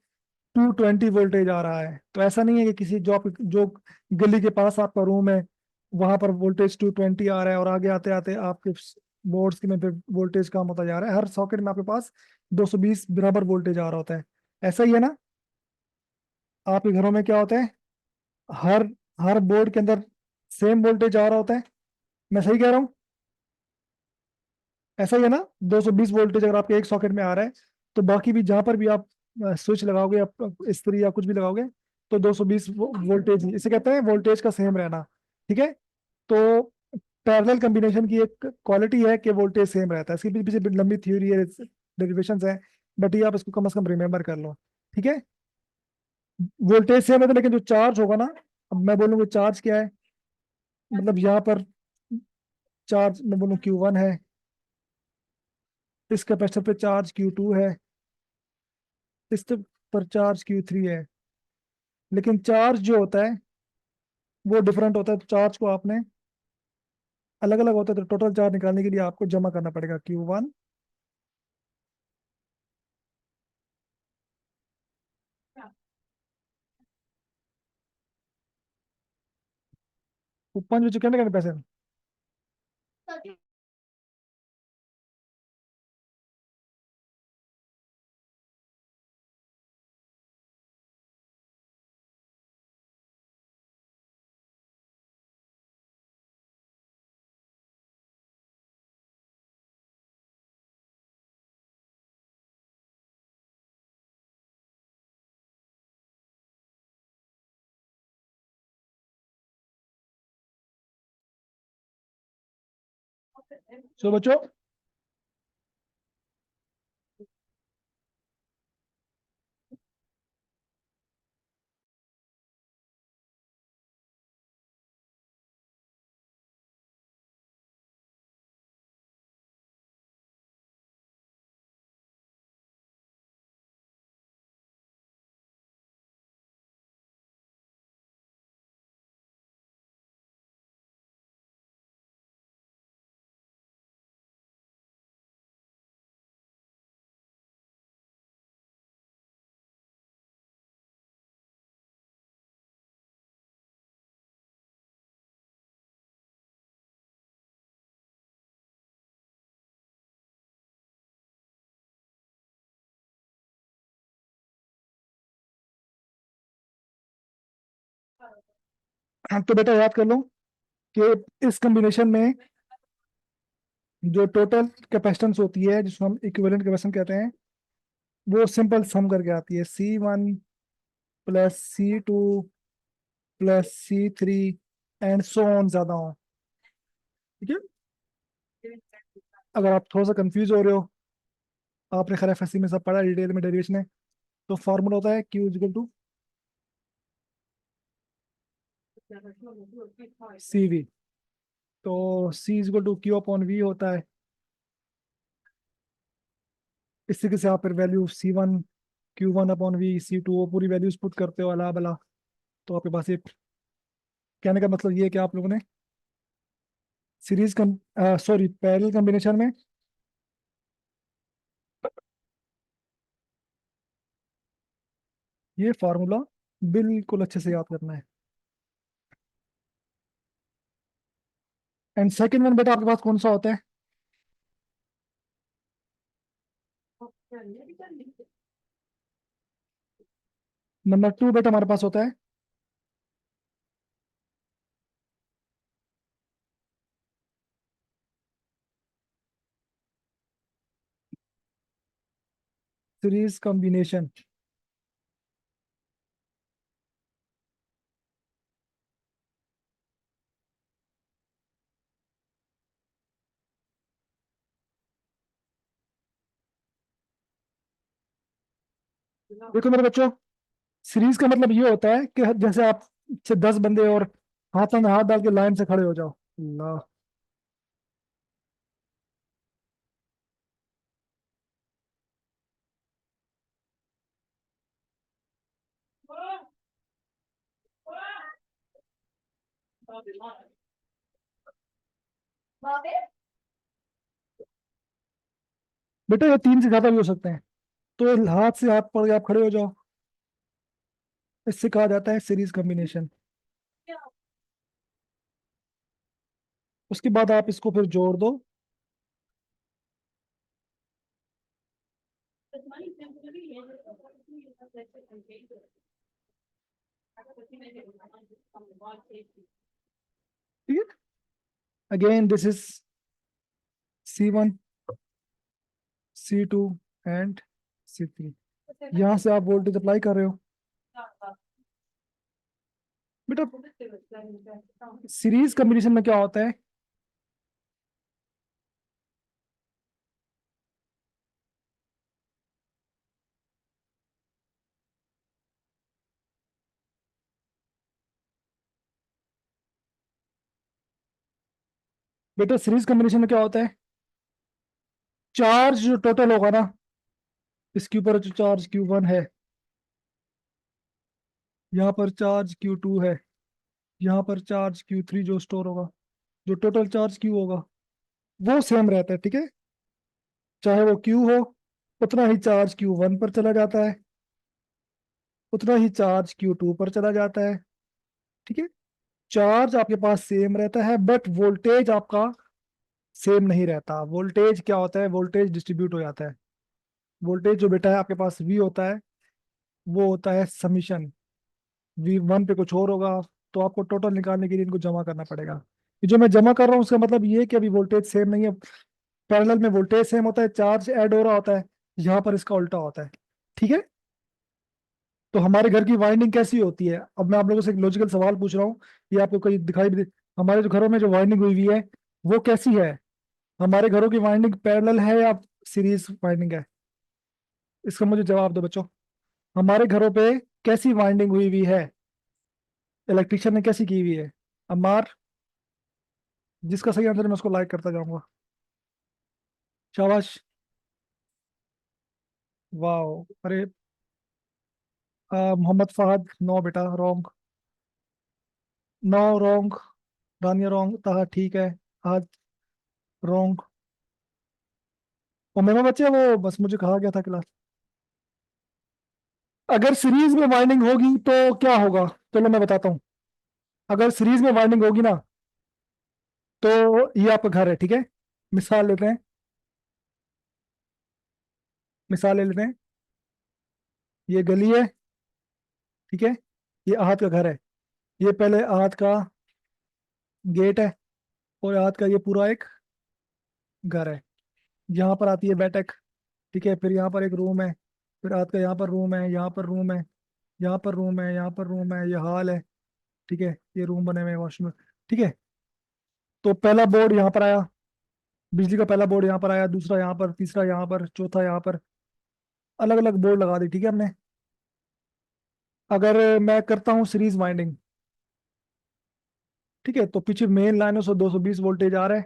220 वोल्टेज आ रहा है, तो ऐसा नहीं है कि किसी जो गली के पास आपका रूम है वहां पर वोल्टेज 220 आ रहा है और आगे आते आते आपके बोर्ड्स में फिर वोल्टेज कम होता जा रहा है। हर सॉकेट में आपके पास 220 बराबर वोल्टेज आ रहा होता है। ऐसा ही है ना, आपके घरों में क्या होता है, हर हर बोर्ड के अंदर सेम वोल्टेज आ रहा होता है। मैं सही कह रहा हूँ, ऐसा ही है ना। 220 वोल्टेज अगर आपके एक सॉकेट में आ रहा है, तो बाकी भी जहां पर भी आप स्विच लगाओगे या इस्त्री या कुछ भी लगाओगे, तो 220 वोल्टेज, इसे कहते हैं वोल्टेज का सेम रहना। ठीक है, तो पैरेलल कॉम्बिनेशन की एक क्वालिटी है कि वोल्टेज सेम रहता है। इसके पीछे पीछे लंबी थ्योरी है, डेरिवेशंस है, बट ये आप इसको कम से कम रिमेम्बर कर लो। ठीक है, वोल्टेज सेम है तो, लेकिन जो चार्ज होगा ना, अब मैं बोलूँगा चार्ज क्या है, मतलब यहाँ पर चार्ज मैं बोलूँ Q1 है, इस कैपेसिटर पे चार्ज Q2 है, इस पर चार्ज Q3 है। लेकिन चार्ज जो होता है वो डिफरेंट होता है, तो चार्ज को आपने अलग अलग होता है, तो टोटल चार्ज निकालने के लिए आपको जमा करना पड़ेगा Q1। वो 5 बजे कहने पैसे। सो बच्चों, तो बेटा याद कर लो कि इस कॉम्बिनेशन में जो टोटल कैपेसिटेंस होती है जिसको हम इक्विवेलेंट कैपेसिटेंस कहते हैं, वो सिंपल सम करके आती है, C1 plus C2 plus C3 and so on ज्यादा हो। ठीक है। अगर आप थोड़ा सा कंफ्यूज हो रहे हो, आपने खैर एफएससी में सब पढ़ा डिटेल में डेरिवेशन है, तो फॉर्मूला होता है Q इजिकल टू CV। तो C is equal to Q upon V होता है। इस तरीके से आप फिर value C1 Q1 upon V C2 वो पूरी वैल्यूज पुट करते हो अला बला। तो आपके पास ये कहने का मतलब ये है कि आप लोगों ने सीरीज कम सॉरी पैरेलल कॉम्बिनेशन में ये फार्मूला बिल्कुल अच्छे से याद करना है। एंड सेकंड वन बेटा आपके पास कौन सा होता है? नंबर टू बेटा हमारे पास होता है सीरीज कॉम्बिनेशन। देखो मेरे बच्चों, सीरीज का मतलब ये होता है कि जैसे आप से 10 बंदे और हाथ में हाथ डाल के लाइन से खड़े हो जाओ। अल्लाह। बेटा ये तीन से ज्यादा भी हो सकते हैं। तो हाथ से हाथ पड़ के आप खड़े हो जाओ, इससे कहा जाता है सीरीज कॉम्बिनेशन। उसके बाद आप इसको फिर जोड़ दो। ठीक है। Again this is C1 C2 and C3। यहाँ से आप वोल्टेज अप्लाई कर रहे हो बेटा। सीरीज कॉम्बिनेशन में क्या होता है? बेटा सीरीज कॉम्बिनेशन में क्या होता है? चार्ज जो टोटल होगा ना, इसके ऊपर जो चार्ज Q1 है, यहाँ पर चार्ज Q2 है, यहाँ पर चार्ज Q3 जो स्टोर होगा, जो टोटल चार्ज Q होगा वो सेम रहता है। ठीक है। चाहे वो Q हो, उतना ही चार्ज Q1 पर चला जाता है, उतना ही चार्ज Q2 पर चला जाता है। ठीक है। चार्ज आपके पास सेम रहता है बट वोल्टेज आपका सेम नहीं रहता। वोल्टेज क्या होता है? वोल्टेज डिस्ट्रीब्यूट हो जाता है। वोल्टेज जो बेटा है आपके पास V होता है, वो होता है समीशन। V1 पे कुछ और होगा, तो आपको टोटल निकालने के लिए इनको जमा करना पड़ेगा। ये जो मैं जमा कर रहा हूँ उसका मतलब ये है कि अभी वोल्टेज सेम नहीं है। पैरेलल में वोल्टेज सेम होता है, चार्ज ऐड हो रहा होता है, यहाँ पर इसका उल्टा होता है। ठीक है। तो हमारे घर की वाइंडिंग कैसी होती है? अब मैं आप लोगों से एक लॉजिकल सवाल पूछ रहा हूँ, ये आपको कहीं दिखाई भी दे। हमारे जो घरों में जो वाइंडिंग हुई हुई है वो कैसी है? हमारे घरों की वाइंडिंग पैरेलल है या सीरीज वाइंडिंग है? इसका मुझे जवाब दो बच्चों। हमारे घरों पे कैसी वाइंडिंग हुई हुई है? इलेक्ट्रिशियन ने कैसी की हुई है? अमार, जिसका सही आंसर है, मैं उसको लाइक करता जाऊंगा। शाबाश। वाह। अरे मोहम्मद फहद, नो बेटा, wrong. No wrong. Rania wrong, Taha ठीक है, आज रॉन्ग। और मेरा बच्चे वो बस मुझे कहा गया था क्लास। अगर सीरीज में वाइंडिंग होगी तो क्या होगा? चलो मैं बताता हूँ। अगर सीरीज में वाइंडिंग होगी ना, तो ये आपका घर है। ठीक है। मिसाल लेते हैं, मिसाल ले लेते हैं, ये गली है। ठीक है। ये आहत का घर है। ये पहले हाथ का गेट है, और हाथ का ये पूरा एक घर है। यहाँ पर आती है बैठक, ठीक है। फिर यहाँ पर एक रूम है, फिर हाथ का यहाँ पर रूम है, यहाँ पर रूम है, यहाँ पर रूम है, यहाँ पर रूम है, ये हॉल है, ठीक है। ये रूम बने हुए हैं, वॉशरूम, ठीक है। तो पहला बोर्ड यहाँ पर आया, बिजली का पहला बोर्ड यहाँ पर आया, दूसरा यहाँ पर, तीसरा यहाँ पर, चौथा यहाँ पर, अलग अलग बोर्ड लगा दी, ठीक है हमने। अगर मैं करता हूँ सीरीज वाइंडिंग, ठीक है, तो पीछे मेन लाइनों से 220 वोल्टेज आ रहा है।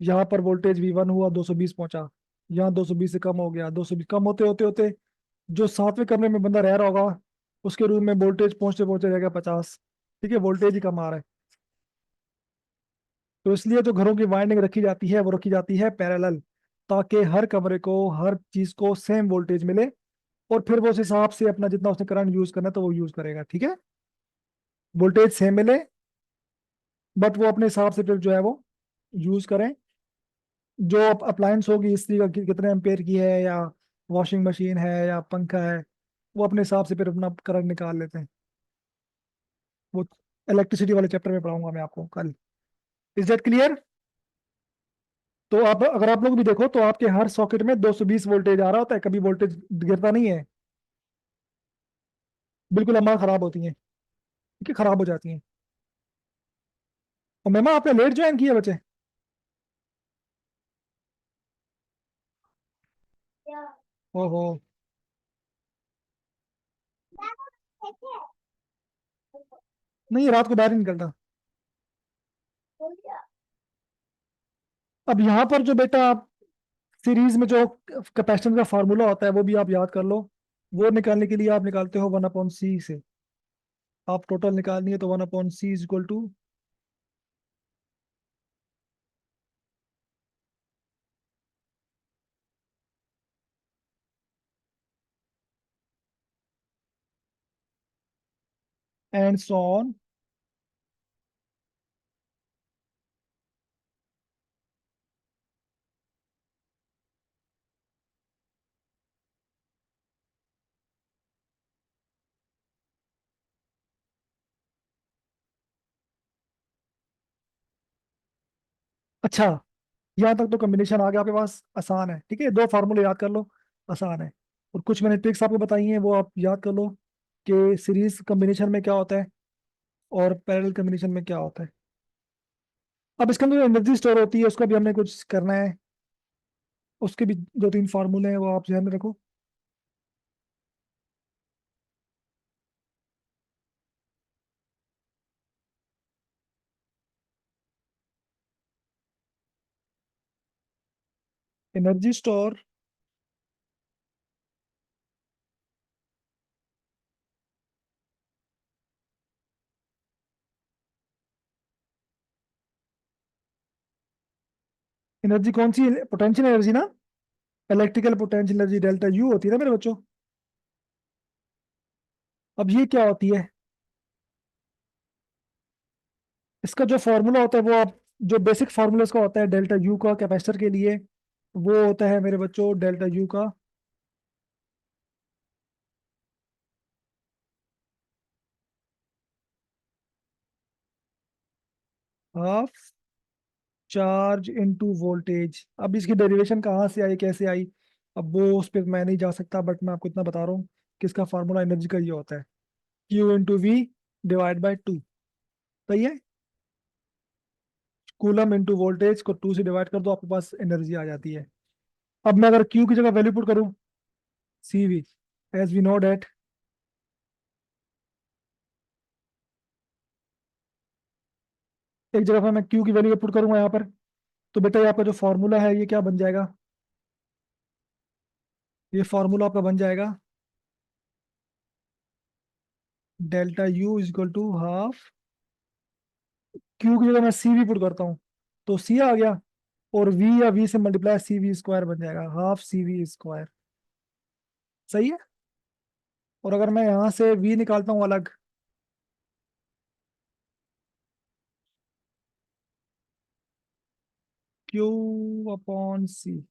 यहाँ पर वोल्टेज V1 हुआ, 220 पहुंचा। यहाँ 220 से कम हो गया, 220 कम होते होते होते जो सातवें कमरे में बंदा रह रहा होगा, उसके रूम में वोल्टेज पहुंचते पहुंचते रहेगा 50, ठीक है। वोल्टेज ही कम आ रहा है। तो इसलिए जो घरों की वाइंडिंग रखी जाती है वो रखी जाती है पैरेलल, ताकि हर कमरे को, हर चीज को सेम वोल्टेज मिले, और फिर वो उस हिसाब से अपना जितना उसने करंट यूज करना है तो वो यूज करेगा, ठीक है। वोल्टेज सेम मिले, बट वो अपने हिसाब से फिर जो है वो यूज करें। जो अप्लायंस होगी इस्त्री का कितने एम्पेयर की है, या वॉशिंग मशीन है या पंखा है, वो अपने हिसाब से फिर अपना करंट निकाल लेते हैं। वो इलेक्ट्रिसिटी वाले चैप्टर में पढ़ाऊंगा मैं आपको कल। Is that clear? तो आप, अगर आप लोग भी देखो तो आपके हर सॉकेट में 220 वोल्टेज आ रहा होता है, कभी वोल्टेज गिरता नहीं है। बिल्कुल अम्मा खराब होती हैं, ठीक है, खराब हो जाती हैं। और मेमा आपने लेट ज्वाइन किया बच्चे? ओहो। नहीं, रात को बाहर नहीं निकलता। अब यहाँ पर जो बेटा आप सीरीज में जो कैपेसिटेंस का फार्मूला होता है वो भी आप याद कर लो। वो निकालने के लिए आप निकालते हो 1/c से। आप टोटल निकालनी है तो 1/c is equal to, and so on. अच्छा, यहाँ तक तो कॉम्बिनेशन आ गया आपके पास, आसान है, ठीक है। दो फार्मूले याद कर लो, आसान है। और कुछ मैंने ट्रिक्स आपको बताई हैं वो आप याद कर लो, कि सीरीज कॉम्बिनेशन में क्या होता है और पैरेलल कॉम्बिनेशन में क्या होता है। अब इसके अंदर एनर्जी स्टोर होती है, उसका भी हमने कुछ करना है। उसके भी दो तीन फार्मूले हैं, वो आप ध्यान में रखो। एनर्जी स्टोर, एनर्जी कौन सी? पोटेंशियल एनर्जी ना, electrical potential energy delta U होती है ना मेरे बच्चों। अब ये क्या होती है? इसका जो फॉर्मूला होता है वो आप, जो बेसिक फार्मूला इसका होता है डेल्टा यू का कैपेसिटर के लिए, वो होता है मेरे बच्चों डेल्टा यू का हाफ चार्ज इनटू वोल्टेज। अब इसकी डेरिवेशन कहाँ से आई, कैसे आई, अब वो उस पर मैं नहीं जा सकता, बट मैं आपको इतना बता रहा हूँ कि इसका फार्मूला एनर्जी का ये होता है, Q × V/2। सही है। कूलम इंटू वोल्टेज को 2 से डिवाइड कर दो, आपके पास एनर्जी आ जाती है। अब मैं अगर Q की जगह वैल्यू पुट करूँ, CV, as we know that, एक जगह पर मैं Q की वैल्यू पुट करूंगा यहाँ पर, तो बेटा ये आपका जो फॉर्मूला है ये क्या बन जाएगा? ये फॉर्मूला आपका बन जाएगा delta U is equal to half, Q की जगह मैं सी भी पुट करता हूँ तो सी आ गया, और वी या वी से मल्टीप्लाई CV² बन जाएगा, हाफ CV²। सही है। और अगर मैं यहाँ से वी निकालता हूँ अलग, Q/C,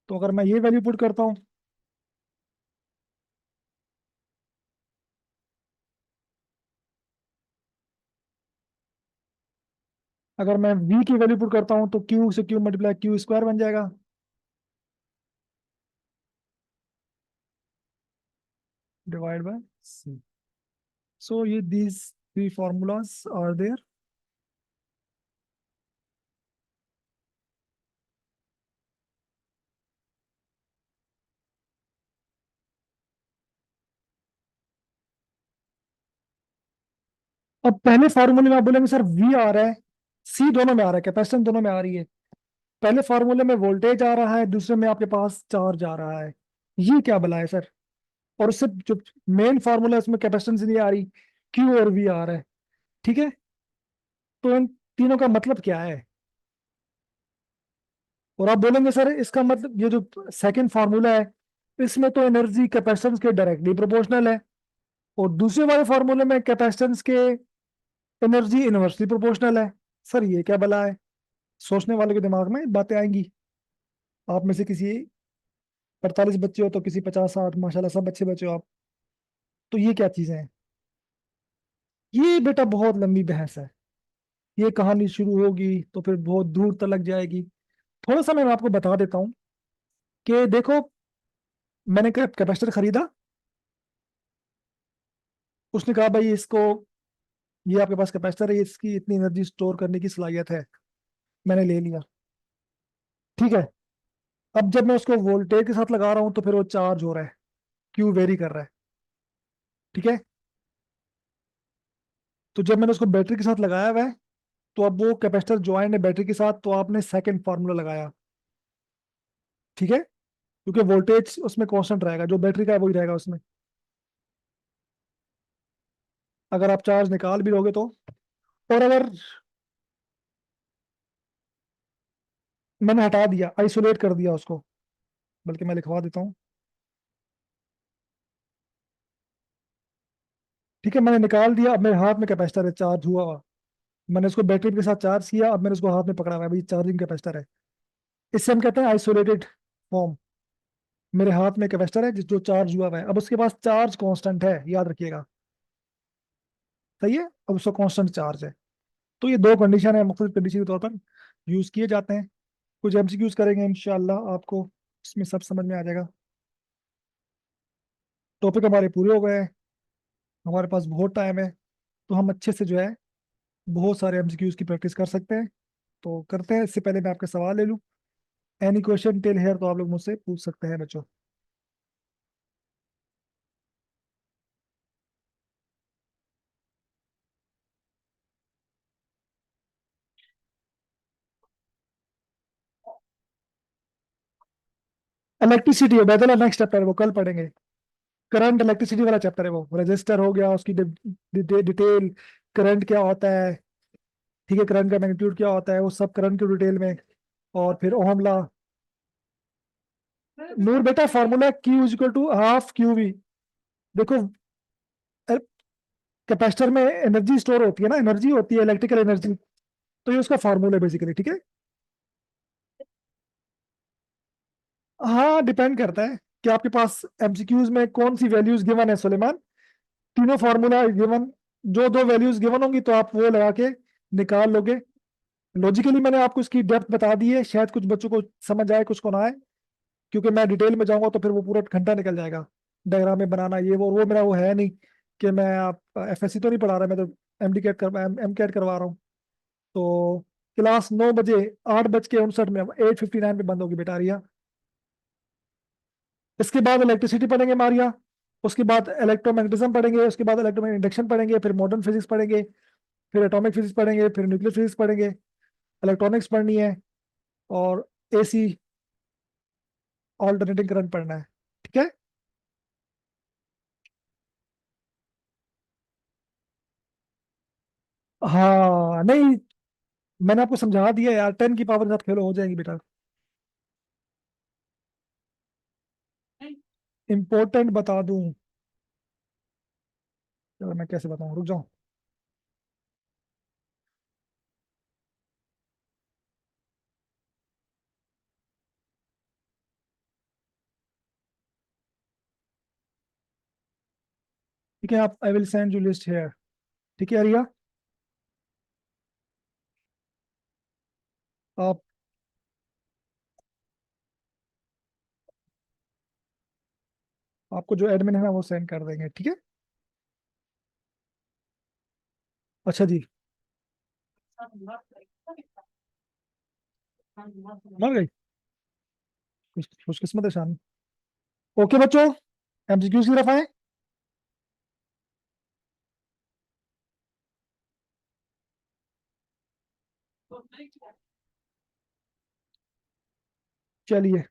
तो अगर मैं ये वैल्यू पुट करता हूँ, अगर मैं v की वैल्यू पुट करता हूँ तो q से q मल्टीप्लाई क्यू स्क्वायर बन जाएगा, डिवाइड बाय c। सो ये these three formulas are there. अब पहले फार्मूले में आप बोलेंगे सर v आ रहा है, c दोनों में आ रहा है, कैपेसिटेंस दोनों में आ रही है। पहले फार्मूले में वोल्टेज आ रहा है, दूसरे में आपके पास चार्ज आ रहा है, ये क्या भला है सर? और उससे जो मेन फार्मूला है उसमें कैपेसिटेंस नहीं आ रही, क्यू और वी आ रहा है। ठीक है, तो इन तीनों का मतलब क्या है? और आप बोलेंगे सर इसका मतलब ये जो सेकंड फार्मूला है इसमें तो एनर्जी कैपेसिटेंस के डायरेक्टली प्रोपोर्शनल है, और दूसरे वाले फार्मूले में कैपेसिटेंस के एनर्जी इनवर्सली प्रोपोर्शनल है। सर ये क्या भला है? सोचने वाले के दिमाग में बातें आएंगी। आप में से किसी 48 बच्चे हो तो किसी 50 60, माशाल्लाह सब अच्छे बच्चे हो आप। तो ये क्या चीजें हैं? ये बेटा बहुत लंबी बहस है, ये कहानी शुरू होगी तो फिर बहुत दूर तक लग जाएगी। थोड़ा सा मैं आपको बता देता हूँ कि देखो, मैंने कैपेसिटर खरीदा, उसने कहा भाई इसको, ये आपके पास कैपेसिटर है, इसकी इतनी एनर्जी स्टोर करने की सलाहियत है। मैंने ले लिया, ठीक है। अब जब मैं उसको वोल्टेज के साथ लगा रहा हूँ तो फिर वो चार्ज हो रहा है, क्यू वेरी कर रहा है, ठीक है। तो जब मैंने उसको बैटरी के साथ लगाया हुआ है, तो अब वो कैपेसिटर ज्वाइन है बैटरी के साथ, तो आपने सेकंड फार्मूला लगाया, ठीक है, क्योंकि वोल्टेज उसमें कांस्टेंट रहेगा, जो बैटरी का है वही रहेगा उसमें। अगर आप चार्ज निकाल भी लोगे तो, और अगर मैंने हटा दिया, आइसोलेट कर दिया उसको, बल्कि मैं लिखवा देता हूँ, ठीक है, मैंने निकाल दिया, अब मेरे हाथ में कैपेसिटर है चार्ज हुआ हुआ। मैंने उसको बैटरी के साथ चार्ज किया, अब मैंने उसको हाथ में पकड़ा हुआ है, भाई चार्जिंग कैपेसिटर है। इससे हम कहते हैं आइसोलेटेड फॉर्म। मेरे हाथ में कैपेसिटर है जो चार्ज हुआ हुआ है, अब उसके पास चार्ज कांस्टेंट है, याद रखिएगा, सही है, अब उसका कांस्टेंट चार्ज है। तो ये दो कंडीशन है, मुख्तलिफ कंडीशन के तौर पर यूज किए जाते हैं। कुछ एमसीक्यूज करेंगे इंशाल्लाह, आपको इसमें सब समझ में आ जाएगा। टॉपिक हमारे पूरे हो गए हैं, हमारे पास बहुत टाइम है, तो हम अच्छे से जो है बहुत सारे एमसीक्यूज की प्रैक्टिस कर सकते हैं। तो करते हैं, इससे पहले मैं आपके सवाल ले लूँ। एनी क्वेश्चन टिल हेयर तो आप लोग मुझसे पूछ सकते हैं बच्चों। इलेक्ट्रिसिटी है बेदल, नेक्स्ट चैप्टर है वो, कल पढ़ेंगे। करंट इलेक्ट्रिसिटी वाला चैप्टर है वो, रजिस्टर हो गया, उसकी डिटेल, करंट क्या होता है, ठीक है, करंट का मैग्नीट्यूड क्या होता है, वो सब करंट की डिटेल में। और फिर ओहम लॉ। नूर बेटा formula Q is equal to half Q V. देखो, कैपेसिटर में एनर्जी स्टोर होती है ना, एनर्जी होती है इलेक्ट्रिकल एनर्जी, तो ये उसका फार्मूला है बेसिकली, ठीक है। हाँ, डिपेंड करता है कि आपके पास एमसीक्यूज में कौन सी वैल्यूज गिवन है सुलेमान। तीनों फार्मूला गिवन, जो दो वैल्यूज गिवन होंगी तो आप वो लगा के निकाल लोगे। लॉजिकली मैंने आपको इसकी डेप्थ बता दी है, शायद कुछ बच्चों को समझ आए कुछ को ना आए, क्योंकि मैं डिटेल में जाऊंगा तो फिर वो पूरा घंटा निकल जाएगा, डायग्राम में बनाना ये वो मेरा वो है नहीं कि मैं आप एफएससी तो नहीं पढ़ा रहा, मैं तो एमडी कैट कर एम कैट करवा रहा हूँ। तो क्लास 9 बजे, 8:59 में, 8:59 पे बंद होगी बेटा रिया। इसके बाद इलेक्ट्रिसिटी पढ़ेंगे मारिया, उसके बाद इलेक्ट्रोमैग्नेटिज्म पढ़ेंगे, उसके बाद इलेक्ट्रोमैग्नेटिक इंडक्शन पढ़ेंगे, फिर मॉडर्न फिजिक्स पढ़ेंगे, फिर एटॉमिक फिजिक्स पढ़ेंगे, फिर न्यूक्लियर फिजिक्स पढ़ेंगे, इलेक्ट्रॉनिक्स पढ़नी है, और एसी ऑल्टरनेटिंग करंट पढ़ना है, ठीक है। हाँ नहीं, मैंने आपको समझा दिया यार, 10 की पावर के साथ खेलो, हो जाएगी बेटा। इंपॉर्टेंट बता दूं? चलो मैं कैसे बताऊं, रुक जाओ। ठीक है, आप, I will send you list here, ठीक है अरिया। आप आपको जो एडमिन है ना वो सेंड कर देंगे, ठीक है। अच्छा जी। मर गई। खुशकिस्मत है शान। ओके बच्चों, एमसीक्यूज की तरफ आए। चलिए।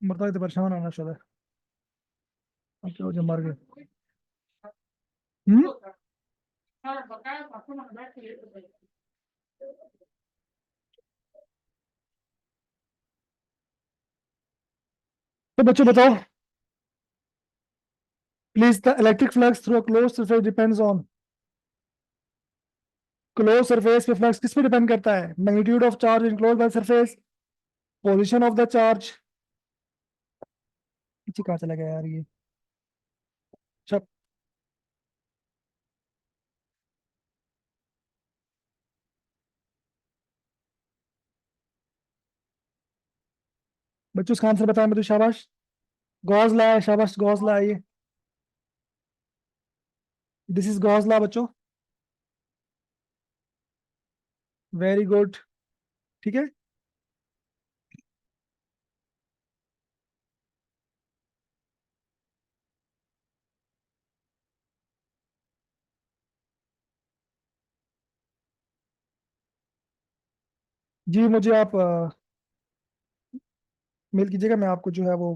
मरता है तो परेशान होना चाहिए। अब क्या हो जो मर गए। हम्म। तो बच्चों बताओ, please the electric flux through a close surface depends on. Close surface पे फ्लक्स किस पे डिपेंड करता है? Magnitude of charge enclose by surface, position of the charge. पीछे कहाँ चला गया यार ये। अच्छा बच्चों, इसका आंसर बताएं मुझे, शाबाश। गॉस ला है, शाबाश गॉस ला है ये। दिस इज गॉस ला बच्चों। Very good. ठीक है। जी मुझे आप मेल कीजिएगा, मैं आपको जो है वो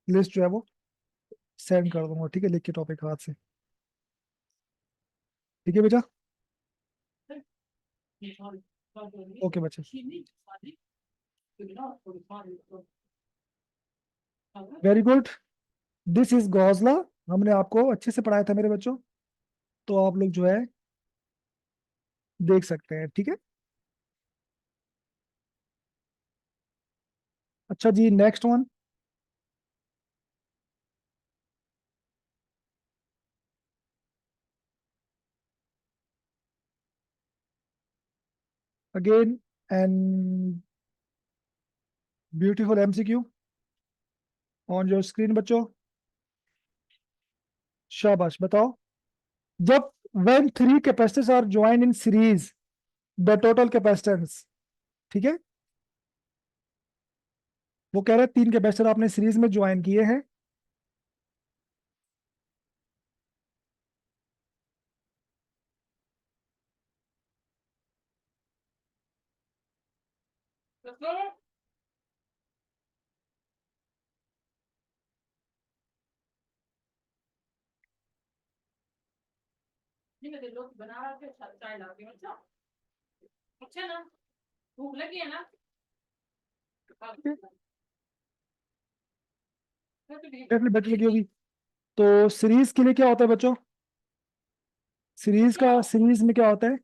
लिस्ट जो है वो सेंड कर दूंगा, ठीक है, लिख के टॉपिक हाथ से। ठीक है बेटा। ओके बच्चे। Very good. दिस इज गॉजला। हमने आपको अच्छे से पढ़ाया था मेरे बच्चों, तो आप लोग जो है देख सकते हैं, ठीक है। अच्छा जी, next one. Again and beautiful MCQ on your screen बच्चों। शाबाश, बताओ। जब when three capacitors are joined in series, the total capacitance, ठीक है। वो कह रहे हैं तीन कैपेसिटर आपने सीरीज में ज्वाइन किए हैं। डेफिनेटली बैटरी लगी होगी। तो सीरीज के लिए क्या होता है बच्चों? सीरीज में क्या होता है?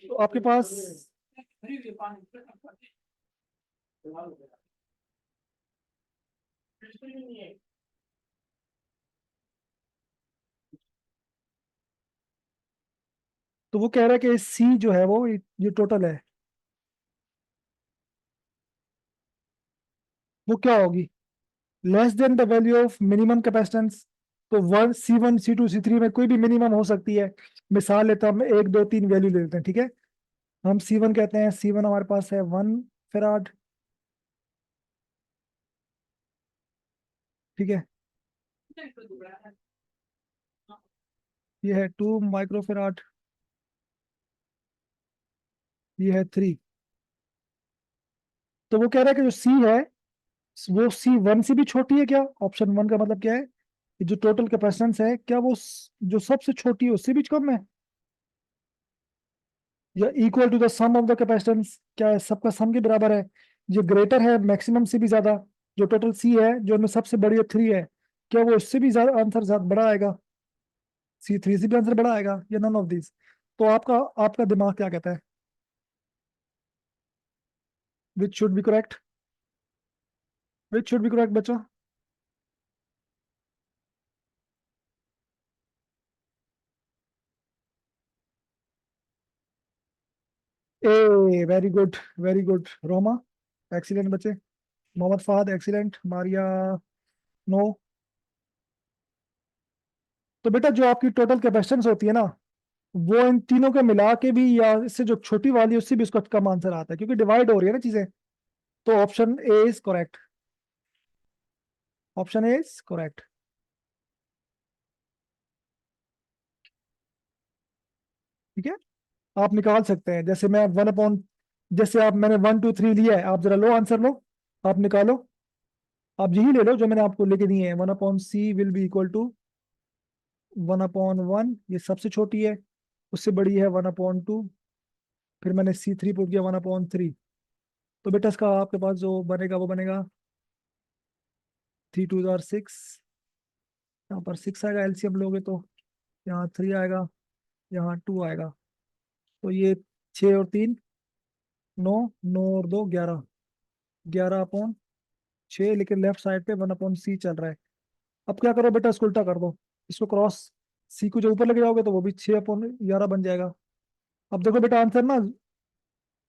तो आपके पास तो वो कह रहा है कि सी जो है वो ये टोटल है, वो क्या होगी? Less than the value of minimum capacitance. तो वन C1 C2 C3 में कोई भी मिनिमम हो सकती है। मिसाल लेते हैं, हम एक दो तीन वैल्यू ले लेते हैं, ठीक है। हम C1 कहते हैं, C1 हमारे पास है 1 फैराड, ठीक है। ये है 2 माइक्रोफेराड, ये है 3। तो वो कह रहा है कि जो सी है वो C1 से भी छोटी है क्या? ऑप्शन वन का मतलब क्या है कि जो टोटल कैपेसिटेंस है क्या वो जो सबसे छोटी है उससे भी कम है? या equal to the sum of the capacitance, क्या है सबका सम के बराबर है, ये ग्रेटर है मैक्सिमम से भी ज्यादा, जो टोटल सी है जो इनमें सबसे बड़ी है 3 है, क्या वो इससे भी ज्यादा आंसर ज्यादा बड़ा आएगा, C3 से भी आंसर बड़ा आएगा, या नन ऑफ दिस? तो आपका आपका दिमाग क्या कहता है, which should be correct, which should be correct बच्चों? A very good, very good Roma, excellent बच्चे। Mohammad Fahad excellent, Maria no. तो बेटा जो आपकी टोटल कैपेसिटेंस होती है ना, वो इन तीनों के मिला के भी या इससे जो छोटी वाली है उससे भी उसका कम आंसर आता है, क्योंकि डिवाइड हो रही है ना चीजें। तो option A is correct, option A is correct. ठीक है, आप निकाल सकते हैं, जैसे मैं 1 अपॉन, जैसे आप मैंने 1 2 3 लिया है, आप जरा लो आंसर लो, आप निकालो, आप यही ले लो जो मैंने आपको लेके दिए हैं। 1 upon C will be equal to 1 upon 1, ये सबसे छोटी है, उससे बड़ी है 1 अपॉन 2, फिर मैंने C3 पुट किया 1 अपॉन 3। तो बेटा इसका आपके पास जो बनेगा वो बनेगा 3 2 6, यहाँ पर 6 आएगा एलसीएम लोगे तो, यहाँ 3 आएगा, यहाँ 2 आएगा, तो ये 6 और 3 9, 9 और 2 11, 11 अपॉन 6, लेकिन लेफ्ट साइड पे 1 अपॉन C चल रहा है। अब क्या करो बेटा, इसको उल्टा कर दो, इसको क्रॉस, C को जो ऊपर लेके जाओगे तो वो भी 6 अपॉन 11 बन जाएगा। अब देखो बेटा आंसर ना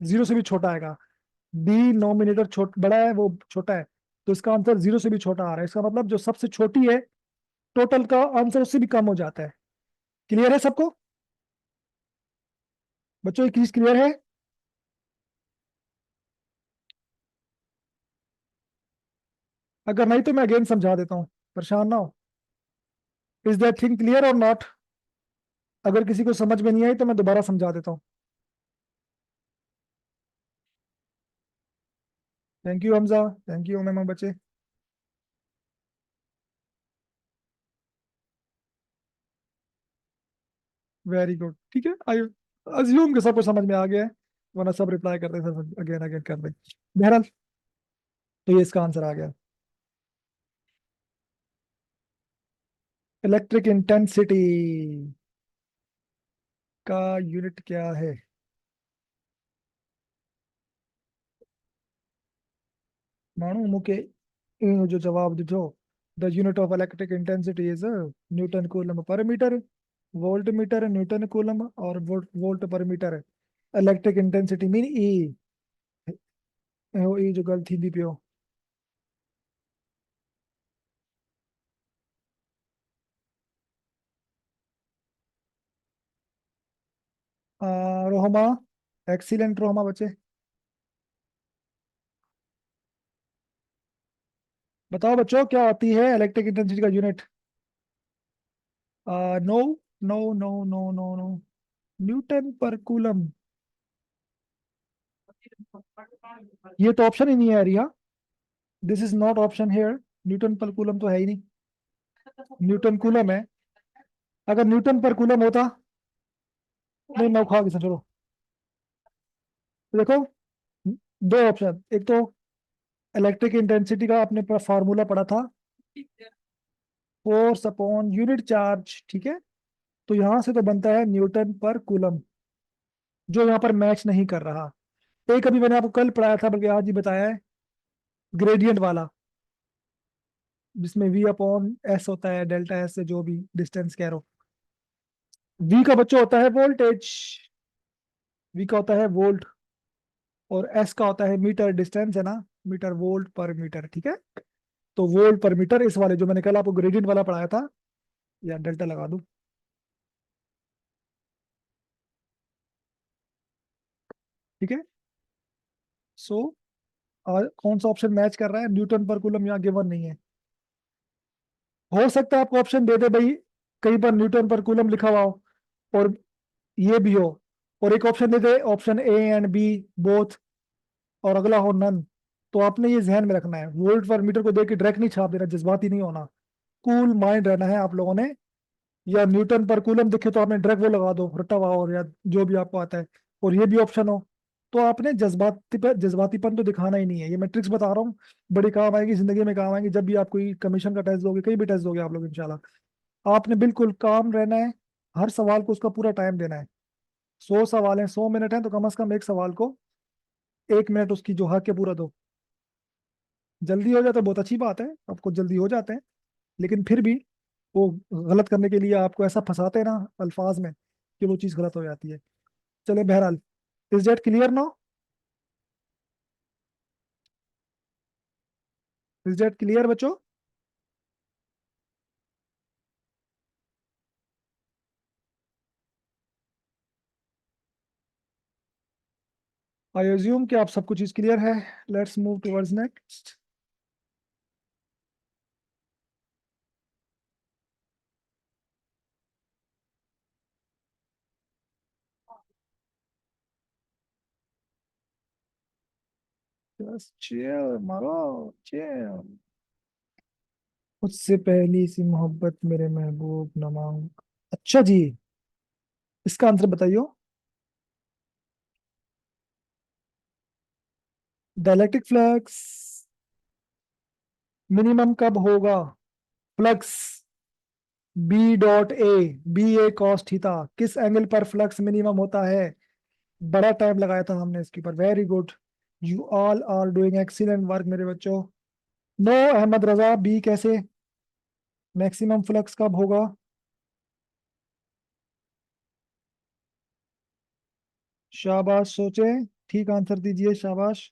0 से भी छोटा आएगा, डिनोमिनेटर बड़ा है वो छोटा है, तो इसका आंसर 0 से भी छोटा आ रहा है, इसका मतलब जो सबसे छोटी है टोटल का आंसर उससे भी कम हो जाता है। क्लियर है सबको बच्चों, ये चीज क्लियर है? अगर नहीं तो मैं अगेन समझा देता हूँ, परेशान ना हो। इज दैट थिंग क्लियर और नॉट? अगर किसी को समझ में नहीं आई तो मैं दोबारा समझा देता हूँ। Thank you Hamza, thank you मेहमान बच्चे। वेरी गुड, ठीक है, आई अज्यूम कि सबको समझ में आ गया है, वरना सब रिप्लाई करते थे, अगेन अगेन कर दे। बहरहाल, तो ये इसका आंसर आ गया। इलेक्ट्रिक इंटेंसिटी का यूनिट क्या है? मानो मुके जो जवाब दीजो, the unit of electric intensity is newton coulomb per metre, volt metre newton coulomb, और volt volt per metre. Electric intensity mean E, E जो गलत हिंदी पे हो। रोहमा एक्सीलेंट रोहमा बच्चे। बताओ बच्चों क्या होती है इलेक्ट्रिक इंटेंसिटी का unit? No, no no no no no, newton per coulomb. ये तो ऑप्शन ही नहीं है Riya, this is not option here, newton per coulomb तो है ही नहीं, न्यूटन कूलम है। अगर न्यूटन पर कूलम होता, नहीं मैं खा किसे, चलो तो देखो, दो ऑप्शन, एक तो इलेक्ट्रिक इंटेंसिटी का आपने फार्मूला पढ़ा था, फोर्स अपॉन यूनिट चार्ज, ठीक है, तो यहां से तो बनता है न्यूटन पर कूलम, जो यहाँ पर मैच नहीं कर रहा। एक अभी मैंने आपको कल पढ़ाया था, बल्कि आज ही बताया है, ग्रेडियंट वाला, जिसमें V अपॉन एस होता है, डेल्टा एस से जो भी डिस्टेंस कह रहा, V का बच्चों होता है वोल्टेज, V का होता है वोल्ट, और S का होता है मीटर, डिस्टेंस है ना, मीटर वोल्ट पर मीटर, ठीक है। तो वोल्ट पर मीटर इस वाले जो मैंने कल आपको ग्रेडियंट वाला पढ़ाया था, या डेल्टा लगा दूं, ठीक है। सो कौन सा ऑप्शन मैच कर रहा है, न्यूटन पर कूलम यहाँ गिवन नहीं है। हो सकता है आपको ऑप्शन दे दे भाई, कहीं पर न्यूटन पर कूलम लिखा हुआ हो और ये भी हो, और एक ऑप्शन दे दे option A and B both, और अगला हो नन। तो आपने ये ध्यान में रखना है, वोल्ट पर मीटर को देख के डायरेक्ट नहीं छाप देना, जज्बाती नहीं होना, कूल माइंड रहना है आप लोगों ने। या न्यूटन पर कूलम दिखे तो आपने डायरेक्ट वो लगा दो रट्टा हुआ, और या जो भी आपको आता है, और ये भी ऑप्शन हो, तो आपने जज्बातीपन तो दिखाना ही नहीं है। ये मैं ट्रिक्स बता रहा हूँ, बड़ी काम आएगी जिंदगी में, काम आएगी जब भी आप कोई कमीशन का टेस्ट दोगे, कहीं भी टेस्ट दोगे आप लोग इंशाल्लाह। आपने बिल्कुल काम रहना है, हर सवाल को उसका पूरा टाइम देना है। 100 सवाल हैं, 100 मिनट हैं, तो कम से कम एक सवाल को 1 मिनट उसकी जो हक है पूरा दो। जल्दी हो जाए तो बहुत अच्छी बात है, आपको जल्दी हो जाते हैं, लेकिन फिर भी वो गलत करने के लिए आपको ऐसा फंसाते हैं ना अल्फाज में, कि वो चीज़ गलत हो जाती है। चले बहरहाल, is that clear now? Is that clear बच्चों? आई अज्यूम कि आप सबको चीज़ क्लियर है। Let's move towards next. बस चिल मारो, चिल। मुझसे पहली सी मोहब्बत मेरे महबूब न मांग। अच्छा जी, इसका आंसर बताइयो। डायलेक्ट्रिक फ्लक्स मिनिमम कब होगा? Flux B dot A, B A cos theta, किस एंगल पर फ्लक्स मिनिमम होता है? बड़ा टाइम लगाया था हमने इसके ऊपर। Very good, you all are doing excellent work मेरे बच्चों। नो अहमद रजा, बी कैसे? मैक्सिमम फ्लक्स कब होगा? शाबाश, सोचे, ठीक आंसर दीजिए, शाबाश।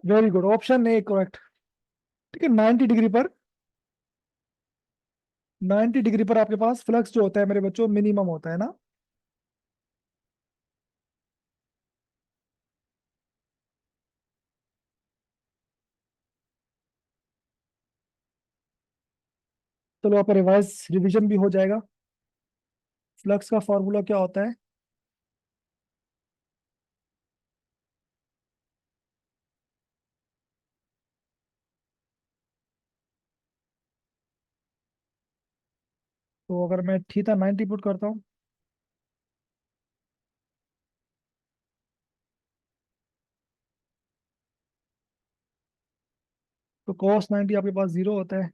Very good, option A correct. ठीक है, 90 डिग्री पर, 90 डिग्री पर आपके पास फ्लक्स जो होता है मेरे बच्चों मिनिमम होता है ना। चलो आपका रिवाइज रिवीजन भी हो जाएगा। फ्लक्स का फॉर्मूला क्या होता है? तो अगर मैं थीटा 90 पुट करता हूँ, तो cos 90 आपके पास जीरो होता है।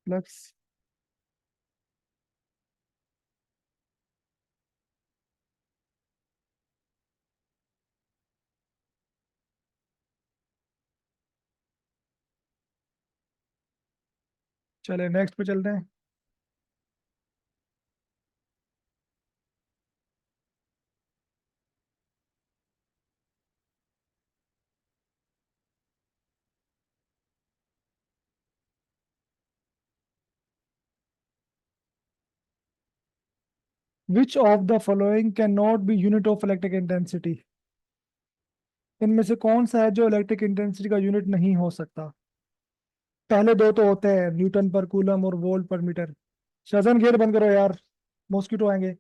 फ्लक्स, चले नेक्स्ट पे चलते हैं। विच of the following can not be unit of electric intensity? इनमें से कौन सा है जो इलेक्ट्रिक इंटेंसिटी का यूनिट नहीं हो सकता? पहले दो तो होते हैं, न्यूटन पर कूलम और वोल्ट पर मीटर। शजन गेट बंद करो यार, मॉस्किटो आएंगे।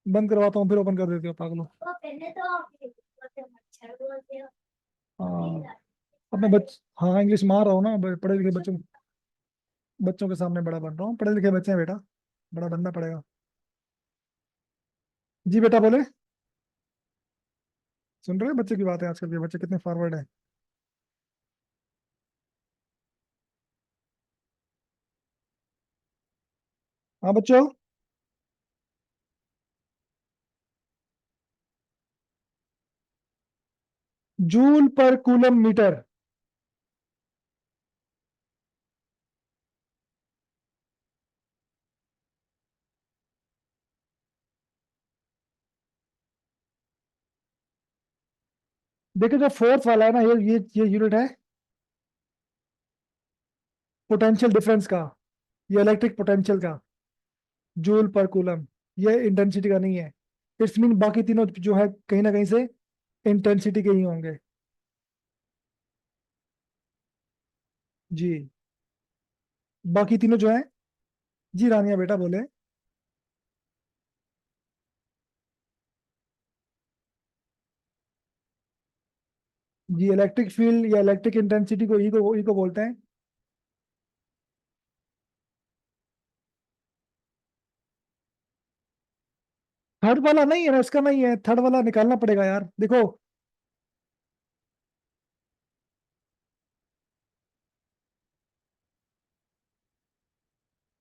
बंद करवाता हूँ फिर ओपन कर देती हो पागलों। हाँ, अब मैं हाँ इंग्लिश मार रहा हूँ ना, पढ़े लिखे बच्चों, बच्चों के सामने बड़ा बन रहा हूँ, पढ़े लिखे बच्चे हैं बेटा, बड़ा बनना पड़ेगा। जी बेटा बोले। सुन रहे हैं बच्चे की बातें, आजकल के बच्चे कितने फॉरवर्ड है। हाँ बच्चों, जूल पर कूलम मीटर। देखो जो फोर्थ वाला है ना, ये यूनिट है पोटेंशियल डिफरेंस का। ये इलेक्ट्रिक पोटेंशियल का, जूल पर कूलम। ये इंटेंसिटी का नहीं है। इट्स मीन बाकी तीनों जो है कहीं ना कहीं से इंटेंसिटी के ही होंगे। जी। बाकी तीनों जो है। जी रानिया बेटा बोले। जी इलेक्ट्रिक फील्ड या इलेक्ट्रिक इंटेंसिटी को ई को बोलते हैं। थर्ड वाला नहीं है ना, इसका नहीं है, थर्ड वाला निकालना पड़ेगा यार, देखो।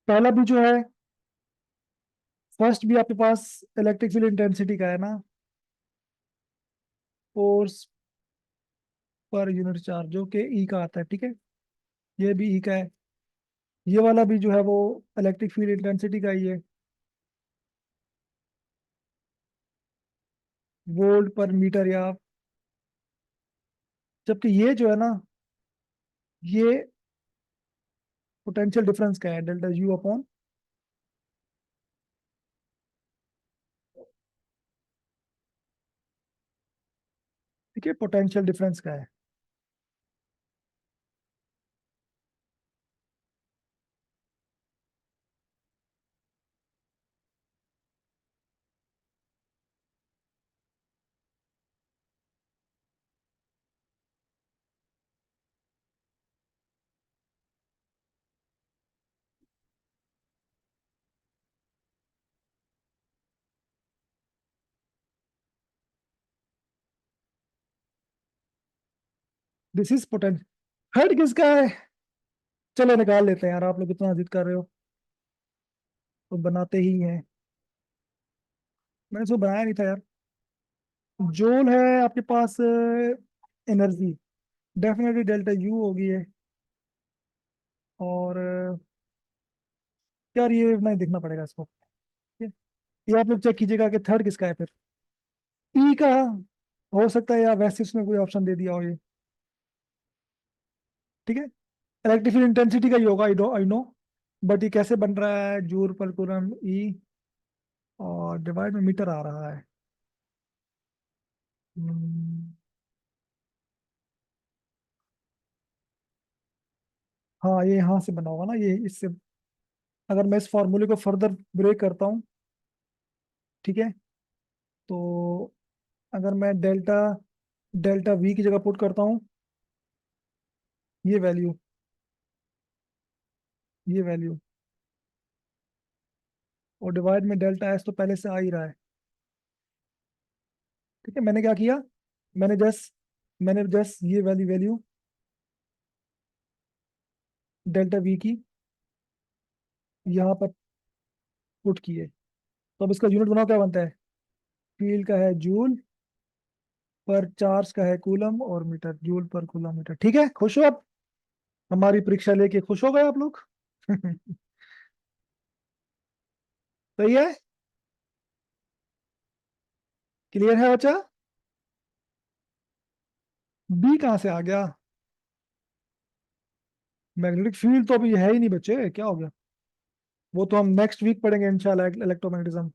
पहला भी जो है, फर्स्ट भी आपके पास इलेक्ट्रिक फील्ड इंटेंसिटी का है ना, फोर्स पर यूनिट चार्ज, जो कि ई का आता है, ठीक है। ये भी ई का है। ये वाला भी जो है वो इलेक्ट्रिक फील्ड इंटेंसिटी का ही है, वोल्ट पर मीटर या। जबकि ये जो है ना, ये पोटेंशियल डिफरेंस का है, डेल्टा यू अपॉन। ठीक है, पोटेंशियल डिफरेंस का है। This is potential. थर्ड किसका है? चलो निकाल लेते हैं यार, आप लोग इतना जिद कर रहे हो तो बनाते ही हैं। मैंने इसको बनाया नहीं था यार। जोल है आपके पास एनर्जी, डेफिनेटली डेल्टा यू होगी है। और यार ये नहीं देखना पड़ेगा इसको, ठीक है? ये आप लोग चेक कीजिएगा कि थर्ड किसका है फिर। ई का हो सकता है, या वैसे उसने कोई ऑप्शन दे दिया हो ये। ठीक है, इलेक्ट्रिक फील्ड इंटेंसिटी का ही होगा, आई नो। बट ये कैसे बन रहा है, जूल पर कूलम ई, और डिवाइड में मीटर आ रहा है। हम्म, हाँ ये यहाँ से बना होगा ना, ये इससे। अगर मैं इस फॉर्मूले को फर्दर ब्रेक करता हूँ, ठीक है, तो अगर मैं डेल्टा डेल्टा वी की जगह पुट करता हूँ ये वैल्यू, ये वैल्यू, और डिवाइड में डेल्टा एस तो पहले से आ ही रहा है। ठीक है, मैंने क्या किया, मैंने जस्ट मैंने जस्ट ये वाली वैल्यू डेल्टा वी की यहाँ पर पुट की है। तो अब इसका यूनिट बनाओ, क्या बनता है? फील्ड का है जूल, पर चार्ज का है कूलम, और मीटर, जूल पर कूलम मीटर। ठीक है, खुश हो आप? हमारी परीक्षा लेके खुश हो गए आप लोग? सही है। क्लियर है बच्चा? बी कहाँ से आ गया? मैग्नेटिक फील्ड तो अभी है ही नहीं बच्चे, क्या हो गया? वो तो हम नेक्स्ट वीक पढ़ेंगे इंशाल्लाह, इलेक्ट्रोमैग्नेटिज्म।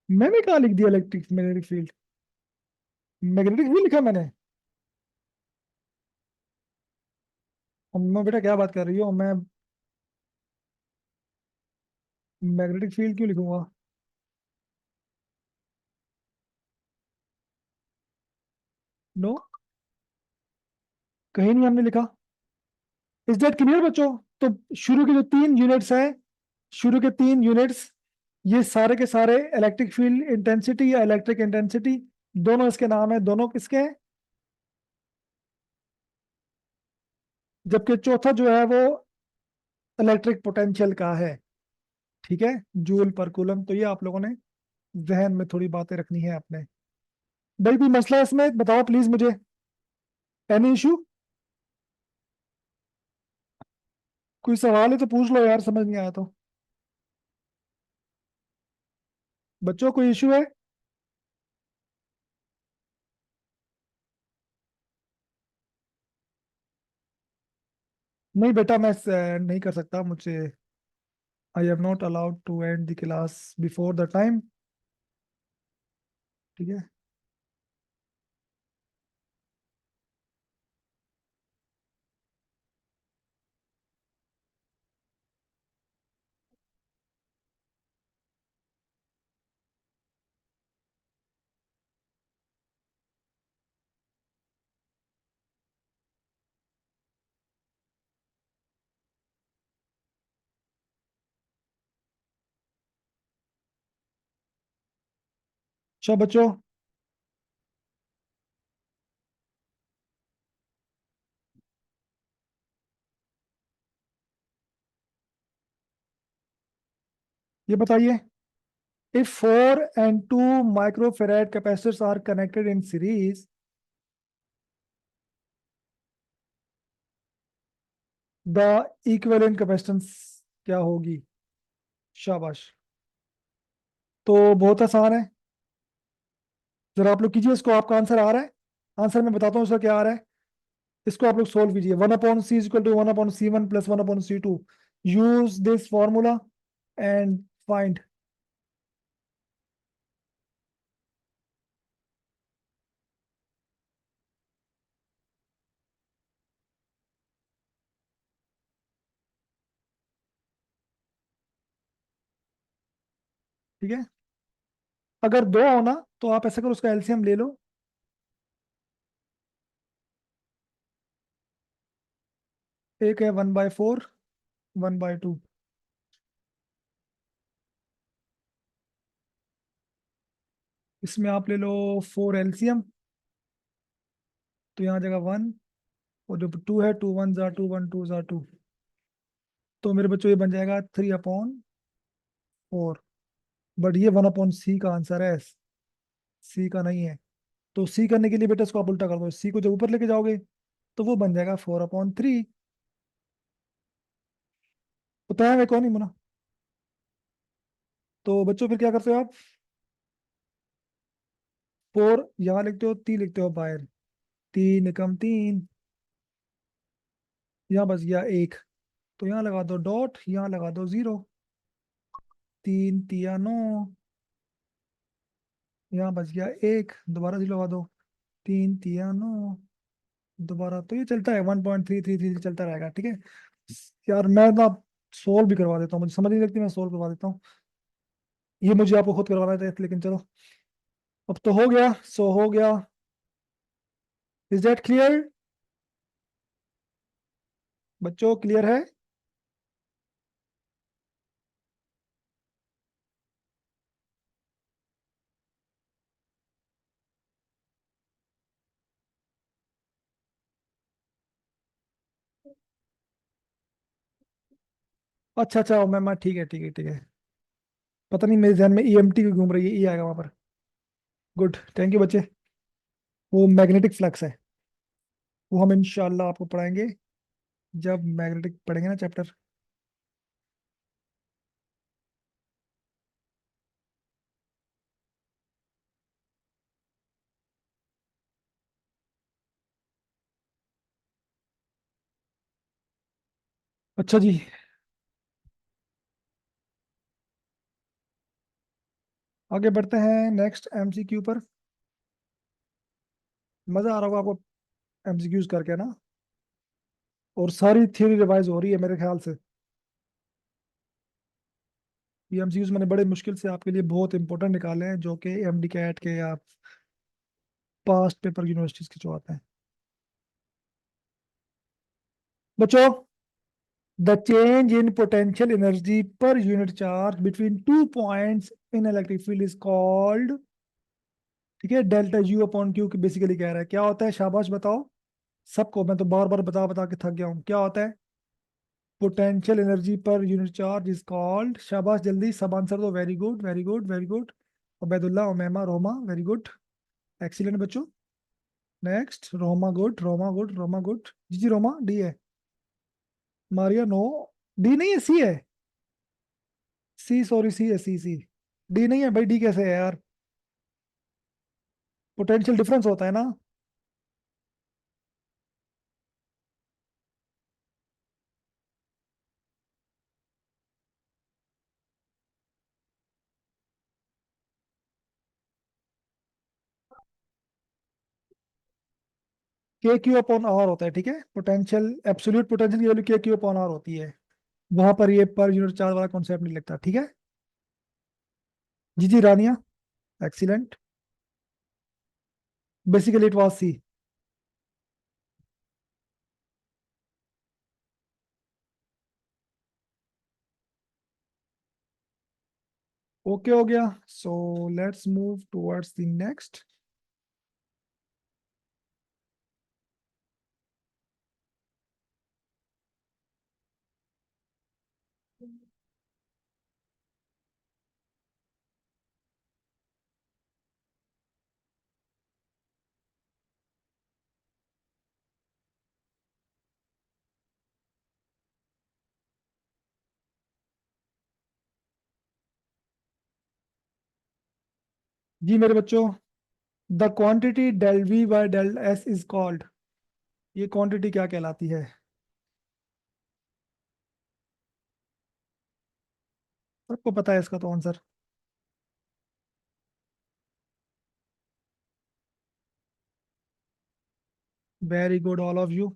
मैंने कहा लिख दिया electric magnetic field? Magnetic field लिखा मैंने? मैं बेटा क्या बात कर रही हो, मैं मैग्नेटिक फील्ड क्यों लिखूंगा? नो, कहीं नहीं हमने लिखा। इज दैट क्लियर बच्चों? तो शुरू के जो तीन यूनिट्स हैं, शुरू के तीन यूनिट्स, ये सारे के सारे इलेक्ट्रिक फील्ड इंटेंसिटी या इलेक्ट्रिक इंटेंसिटी, दोनों इसके नाम है, दोनों किसके हैं? जबकि चौथा जो है वो इलेक्ट्रिक पोटेंशियल का है। ठीक है, जूल पर कूलम। तो ये आप लोगों ने जहन में थोड़ी बातें रखनी है अपने। भाई कोई मसला है इसमें, बताओ प्लीज मुझे। Any issue? कोई सवाल है तो पूछ लो यार, समझ नहीं आया तो। बच्चों कोई इशू है? नहीं बेटा, मैं नहीं कर सकता मुझसे। I am not allowed to end the class before the time. ठीक है। अच्छा बच्चों, ये बताइए, if 4 and 2 microfarad capacitors are connected in series, the equivalent capacitance क्या होगी? शाबाश। तो बहुत आसान है, जरा आप लोग कीजिए इसको। आपका आंसर आ रहा है? आंसर मैं बताता हूँ इसका क्या आ रहा है। इसको आप लोग सोल्व कीजिए। 1/c = 1/c1 + 1/c2। Use this formula and find. ठीक है। अगर दो हो ना तो आप ऐसा करो, उसका एलसीएम ले लो। एक है 1/4, 1/2। इसमें आप ले लो 4 एलसीएम, तो यहाँ जगह 1, और जो 2 है, 2 1 जार 2 1 2 जार 2, तो मेरे बच्चों ये बन जाएगा 3/4। बट ये 1/c का आंसर है, सी का नहीं है। तो सी करने के लिए बेटा इसको आप उल्टा कर दो, सी को जब ऊपर लेके जाओगे तो वो बन जाएगा 4/3। बताया मैं, कौन नहीं बना? तो बच्चों फिर क्या करते हो आप? 4 यहाँ लिखते हो, 3 लिखते हो बाहर। 3 × 3, यहाँ बच गया 1। तो यहाँ लगा दो डॉट, यहाँ लगा दो 0। 3 × 3 = 9, यहाँ बच गया 1, दोबारा 0 लगा दो। 3 × 3 = 9, दोबारा। तो ये चलता है 1.333 चलता रहेगा। ठीक है यार, मैं ना सोल्व भी करवा देता हूँ, मुझे समझ नहीं लगती, मैं सोल्व करवा देता हूँ। ये मुझे आपको खुद करवाना था, लेकिन चलो, अब तो हो गया, सो हो गया। Is that clear? बच्चों क्लियर है? अच्छा अच्छा, मैं ठीक है, ठीक है, ठीक है। पता नहीं मेरे ध्यान में ईएमटी भी घूम रही है, ई आएगा वहां पर। गुड, थैंक यू बच्चे। वो मैग्नेटिक फ्लक्स है, वो हम इंशाल्लाह आपको पढ़ाएंगे जब मैग्नेटिक पढ़ेंगे ना चैप्टर। अच्छा जी, आगे बढ़ते हैं नेक्स्ट एमसीक्यू पर। मजा आ रहा होगा आपको एमसीक्यूज करके ना, और सारी थ्योरी रिवाइज हो रही है मेरे ख्याल से। ये एमसीक्यूज मैंने बड़े मुश्किल से आपके लिए बहुत इंपॉर्टेंट निकाले हैं, जो कि एमडी कैट के या पास्ट पेपर यूनिवर्सिटीज के जो आते हैं। बच्चों, the change in potential energy per unit charge between 2 points in electric field is called. ठीक है, डेल्टा यू अपॉन क्यू की बेसिकली कह रहा है क्या होता है, शाबाश बताओ। सबको मैं तो बार बार बता बता के थक गया हूँ, क्या होता है? Potential energy per unit charge is called. शाबाश, जल्दी सब आंसर दो। Very good, very good, very good. Ubaidullah, Umaima, Roma, very good. Excellent बच्चों। Next Roma, good, Roma good, Roma good. जी जी, रोमा डी है। मारिया नो, डी नहीं है, सी है। सी, सॉरी, सी है, सी सी। डी नहीं है भाई, डी कैसे है यार? पोटेंशियल डिफरेंस होता है ना। के क्यू अपॉन आर होता है, ठीक है। पोटेंशियल, एब्सोल्यूट पोटेंशियल की वैल्यू के क्यू अपॉन आर होती है। वहां पर ये पर यूनिट चार्ज वाला कॉन्सेप्ट नहीं लगता, ठीक है। जी जी Rania, excellent. Basically it was C. Okay हो गया। So let's move towards the next. जी मेरे बच्चों, the quantity del V by del S is called, ये क्वांटिटी क्या कहलाती है? सबको पता है इसका तो answer. Very good all of you.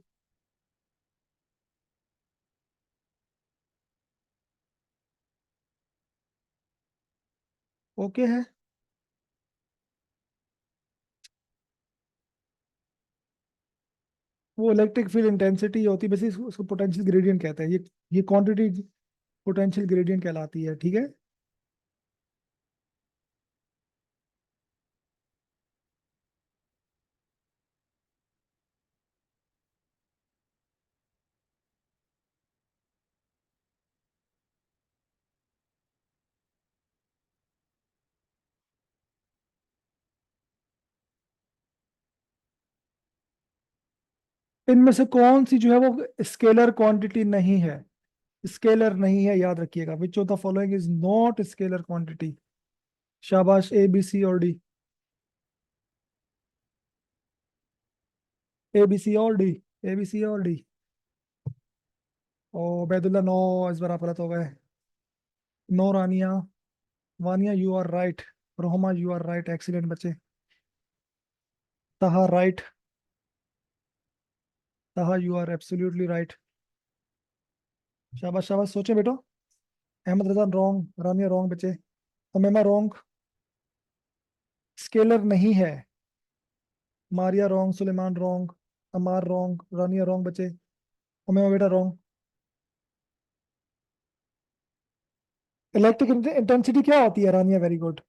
Okay है। वो इलेक्ट्रिक फील्ड इंटेंसिटी होती है, बेसिस उसको पोटेंशियल ग्रेडियंट कहते हैं। ये क्वांटिटी पोटेंशियल ग्रेडियंट कहलाती है, ठीक है। इनमें से कौन सी जो है वो स्केलर क्वांटिटी नहीं है? स्केलर नहीं है, याद रखिएगा। विच of the following is not scalar quantity? शाबाश, ए बी सी और डी। ए बी सी और डी। ए बी सी और डी। ओ बैदुल्ला, नो, इस बार आप गलत हो गए। No Rania. Vania you are right. Rohma you are right, excellent बच्चे। तहा राइट। तहा यू आर एब्सोल्युटली राइट। शाबाश शाबाश, सोचे बेटो। अहमद रजा रॉन्ग, रानिया रॉन्ग बच्चे। अमेमा रॉन्ग। स्केलर नहीं है। Maria wrong, Suleman wrong, Ammar wrong, Rania wrong बच्चे। अमेमा बेटा रॉन्ग। इलेक्ट्रिक इंटेंसिटी क्या होती है Rania? Very good.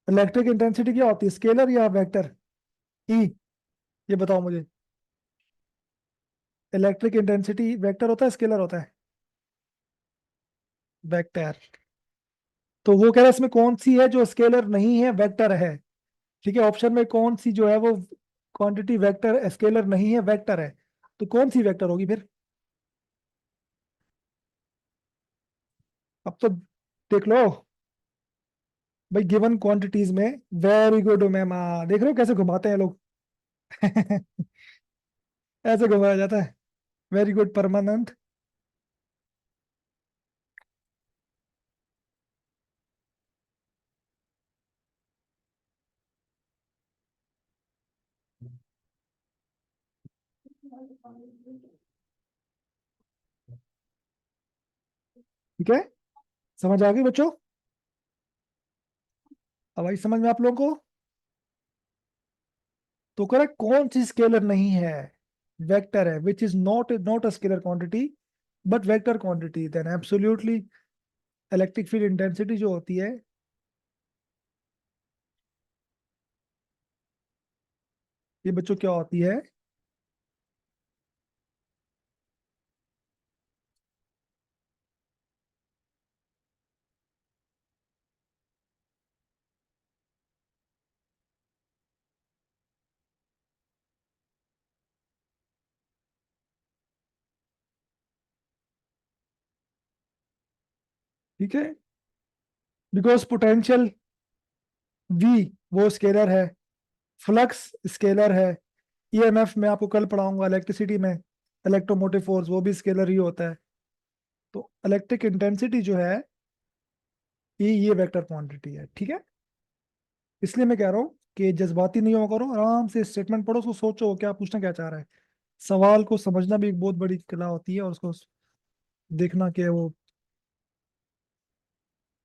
Electric intensity क्या होती है, स्केलर या वेक्टर? ई, ये बताओ मुझे। इलेक्ट्रिक इंटेंसिटी वेक्टर होता है स्केलर होता है? वेक्टर। तो वो कह रहा है इसमें कौन सी है जो स्केलर नहीं है, वेक्टर है। ठीक है, ऑप्शन में कौन सी जो है वो क्वांटिटी वेक्टर स्केलर नहीं है, वेक्टर है। तो कौन सी वेक्टर होगी फिर? अब तो देख लो भाई, गिवन क्वांटिटीज में। वेरी गुड मैम, देख रहे हो कैसे घुमाते हैं लोग। ऐसे घुमाया जाता है। वेरी गुड परमानंद। ठीक है, समझ आ गई बच्चों? अब आई समझ में आप लोगों को? तो करेक्ट कौन सी स्केलर नहीं है? वेक्टर है, which is not not a scalar quantity but vector quantity, then absolutely electric field intensity जो होती है, ये बच्चों क्या होती है? ठीक है, बिकॉज पोटेंशियल वी वो स्केलर है, फ्लक्स स्केलर है, ईएमएफ में आपको कल पढ़ाऊंगा इलेक्ट्रिसिटी में, इलेक्ट्रोमोटिव फोर्स वो भी स्केलर ही होता है। तो इलेक्ट्रिक इंटेंसिटी जो है ये वेक्टर क्वांटिटी है, ठीक है। इसलिए मैं कह रहा हूँ कि जज्बाती नहीं हो करो, आराम से स्टेटमेंट पढ़ो, उसको सोचो वो क्या पूछना क्या चाह रहा है। सवाल को समझना भी एक बहुत बड़ी कला होती है, और उसको देखना कि वो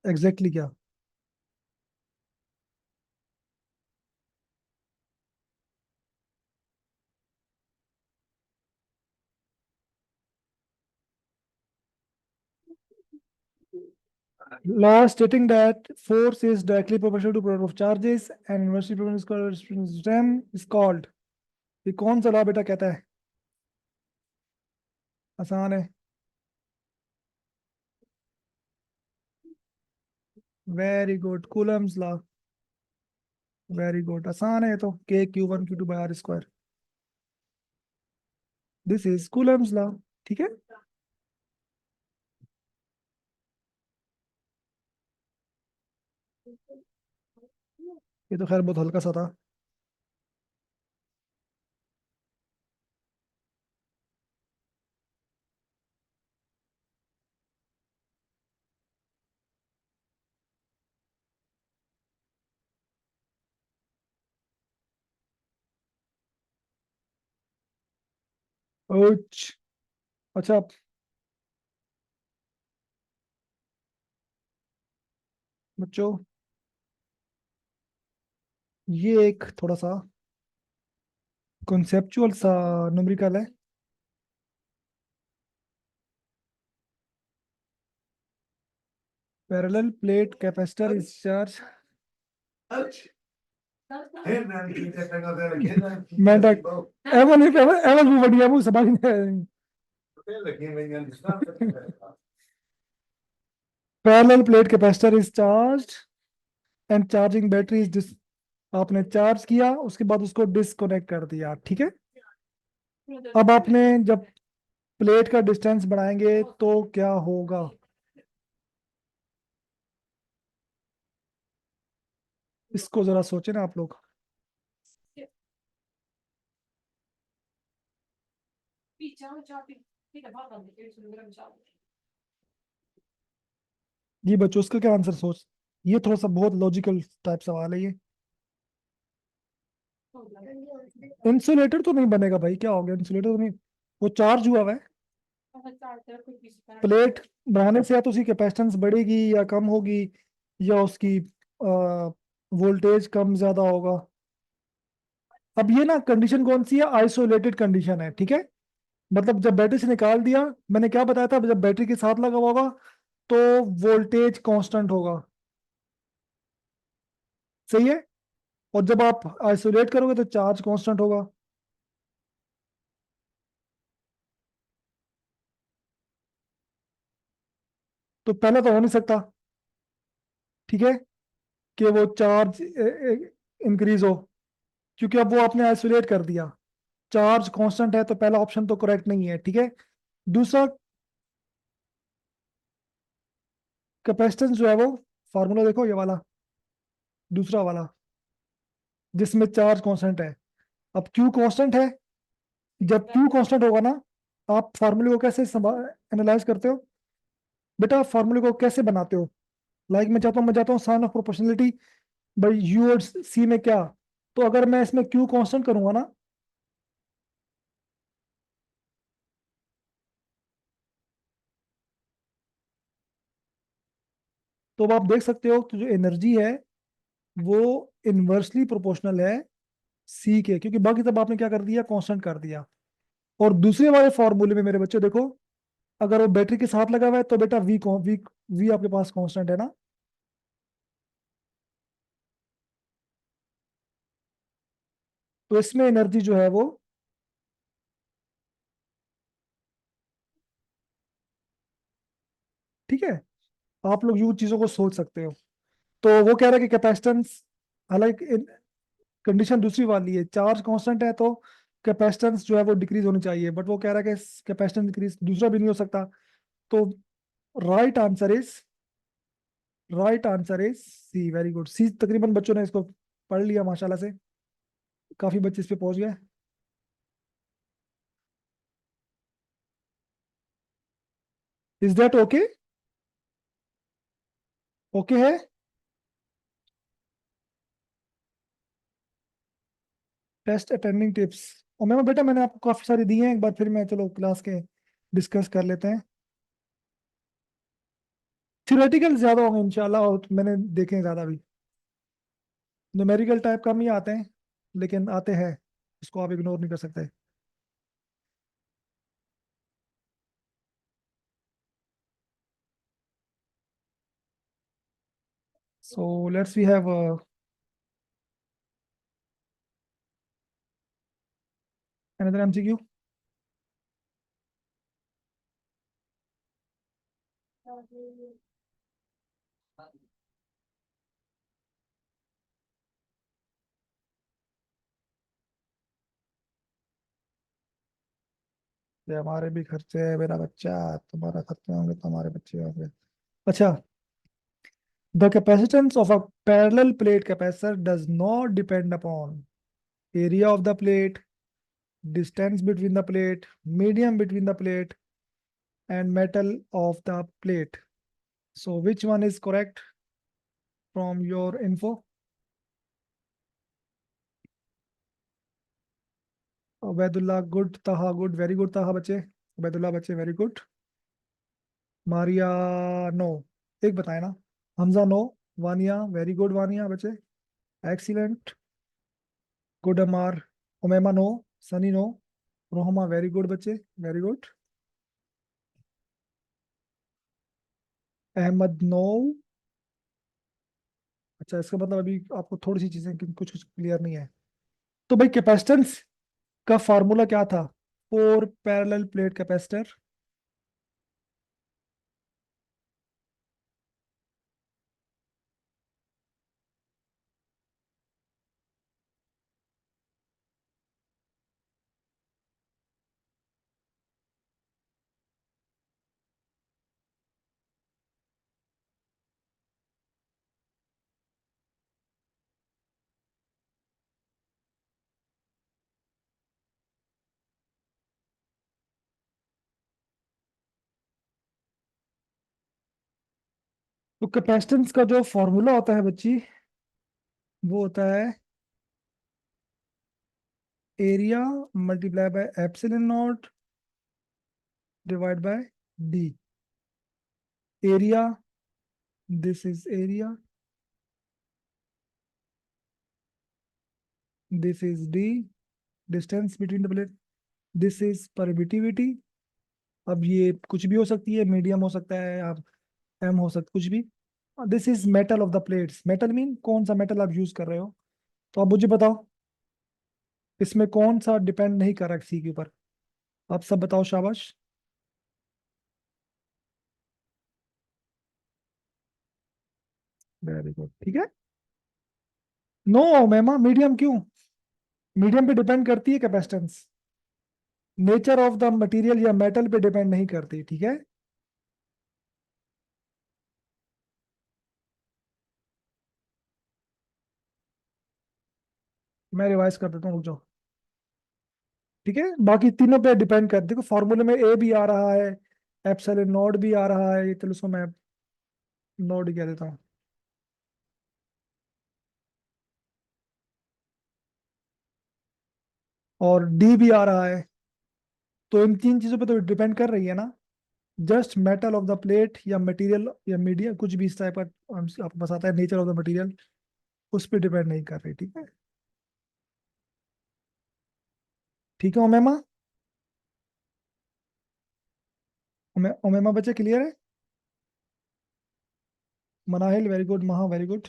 एग्जैक्टली क्या। Law stating that force is directly proportional to product of charges and inversely proportional to system is called। ये कौन सा लॉ बेटा कहता है? आसान है। Very good, Coulomb's law. Very good, आसान है ये तो, K Q1 Q2 by R square। This is Coulomb's law. ठीक है। ये तो खैर बहुत हल्का सा था। ओच। अच्छा बच्चों, ये एक थोड़ा सा कॉन्सेप्चुअल सा न्यूमेरिकल है। Parallel plate capacitor is charge. मेंढक। एवन एवन एवन वो बढ़िया वो समझ में। Parallel plate capacitor is charge and charging battery is dis. आपने चार्ज किया, उसके बाद उसको डिस्कनेक्ट कर दिया, ठीक है। अब आपने जब प्लेट का डिस्टेंस बढ़ाएंगे तो क्या होगा? इसको जरा सोचे ना आप लोग। ये बच्चों, उसका क्या आंसर सोच। ये थोड़ा सा बहुत लॉजिकल टाइप सवाल है ये। इंसुलेटर तो नहीं बनेगा भाई, क्या हो गया, इंसुलेटर तो नहीं। वो चार्ज हुआ हुआ है। प्लेट बढ़ाने से या तो उसकी कैपेसिटेंस बढ़ेगी या कम होगी, या उसकी वोल्टेज कम ज्यादा होगा। अब ये ना कंडीशन कौन सी है, आइसोलेटेड कंडीशन है, ठीक है। मतलब जब बैटरी से निकाल दिया, मैंने क्या बताया था, जब बैटरी के साथ लगा हुआ होगा तो वोल्टेज कांस्टेंट होगा। सही है। और जब आप आइसोलेट करोगे तो चार्ज कांस्टेंट होगा। तो पहला तो हो नहीं सकता, ठीक है, कि वो चार्ज इंक्रीज हो, क्योंकि अब वो आपने आइसोलेट कर दिया। चार्ज कांस्टेंट है तो पहला ऑप्शन तो करेक्ट नहीं है, ठीक है। दूसरा, कैपेसिटेंस जो है वो, फार्मूला देखो ये वाला, दूसरा वाला, जिसमें चार्ज कांस्टेंट है। अब क्यू कांस्टेंट है। जब क्यू कांस्टेंट होगा ना, आप फार्मूले को कैसे एनालाइज करते हो? बेटा आप फार्मूले को कैसे बनाते हो? लाइक मैं चाहता हूँ sign of proportionality by U और सी में क्या। तो अगर मैं इसमें क्यू कांस्टेंट करूंगा ना, तो अब आप देख सकते हो कि जो एनर्जी है वो इनवर्सली प्रोपोर्शनल है सी के, क्योंकि बाकी सब आपने क्या कर दिया, कांस्टेंट कर दिया। और दूसरे वाले फॉर्मूले में मेरे बच्चे देखो, अगर वो बैटरी के साथ लगा हुआ है तो बेटा वी आपके पास कांस्टेंट है ना। तो इसमें एनर्जी जो है वो, ठीक है, आप लोग यूं चीजों को सोच सकते हो। तो वो कह रहा है कि कैपेसिटेंस, हालांकि कंडीशन दूसरी वाली है, चार्ज कांस्टेंट है तो कैपेसिटेंस जो है वो डिक्रीज होनी चाहिए, बट वो कह रहा है कि कैपेसिटेंस डिक्रीज दूसरा भी नहीं हो सकता। तो right answer is, right answer is C. Very good, C. तकरीबन बच्चों ने इसको पढ़ लिया माशाल्लाह से, काफी बच्चे इस पे पहुंच गए। Is that okay? ओके है। Test attending tips. और मैम बेटा मैंने आपको काफी सारी दी हैं, एक बार फिर मैं चलो क्लास के डिस्कस कर लेते हैं। थ्योरेटिकल ज्यादा होंगे इंशाल्लाह, और मैंने देखे हैं ज्यादा भी। न्यूमेरिकल टाइप कम ही आते हैं, लेकिन आते हैं, इसको आप इग्नोर नहीं कर सकते। So let's we have another MCQ. ये हमारे भी खर्चे है, मेरा बच्चा, तुम्हारा खर्चे होंगे तो हमारे बच्चे होंगे। अच्छा, the capacitance of a parallel plate capacitor does not depend upon area of the plate, distance between the plate, medium between the plate, and metal of the plate. So which one is correct from your info? Ubaidullah good, Taha good, very good Taha बच्चे, Ubaidullah बच्चे very good. Maria no, एक बताए ना। Hamza no, Vania very good, Vania बच्चे excellent, good Ammar, Umaima no, Sunny no, Rohma very good बच्चे, very good. Ahmad no. अच्छा, इसका मतलब अभी आपको थोड़ी सी चीजें कुछ कुछ क्लियर नहीं है। तो भाई कैपेसिटेंस का फार्मूला क्या था फॉर पैरेलल प्लेट कैपेसिटर? तो कैपेसिटेंस का जो फॉर्मूला होता है बच्ची, वो होता है area multiply by epsilon not divide bye D. Area, this is area, this is D, distance between the plate, this is permittivity. अब ये कुछ भी हो सकती है, मीडियम हो सकता है, आप एम हो सकता कुछ भी। This is metal of the plates. Metal mean कौन सा मेटल आप यूज कर रहे हो। तो आप मुझे बताओ, इसमें कौन सा डिपेंड नहीं कर रहा किसी के ऊपर। आप सब बताओ, शाबाश। वेरी गुड, ठीक है। नो मैमा, मीडियम क्यों? मीडियम पे डिपेंड करती है capacitance, nature of the material या मेटल पे डिपेंड नहीं करती, ठीक है। मैं रिवाइज कर देता हूँ, रुक जाओ। ठीक है, बाकी तीनों पे डिपेंड कर, देखो फॉर्मूले में ए भी आ रहा है, एप्सिलॉन नॉट भी आ रहा है, चलो उसको मैं नॉट कह देता हूँ, और डी भी आ रहा है। तो इन तीन चीजों पे तो डिपेंड कर रही है ना। Just metal of the plate या मटेरियल या मीडिया कुछ भी इस टाइप का आपको बस आता है, नेचर ऑफ द मटेरियल उस पर डिपेंड नहीं कर रही, ठीक है। ठीक है ओमेमा, ओमेमा बच्चे क्लियर है। मनाहिल वेरी गुड, महा वेरी गुड।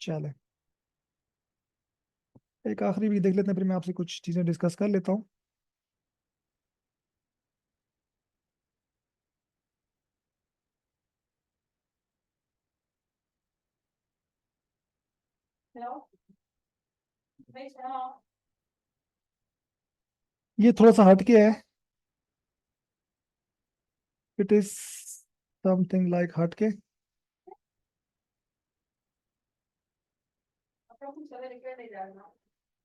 चले, एक आखिरी भी देख लेते हैं, फिर मैं आपसे कुछ चीजें डिस्कस कर लेता हूँ। ये थोड़ा सा हटके है, इट इज समथिंग लाइक हटके।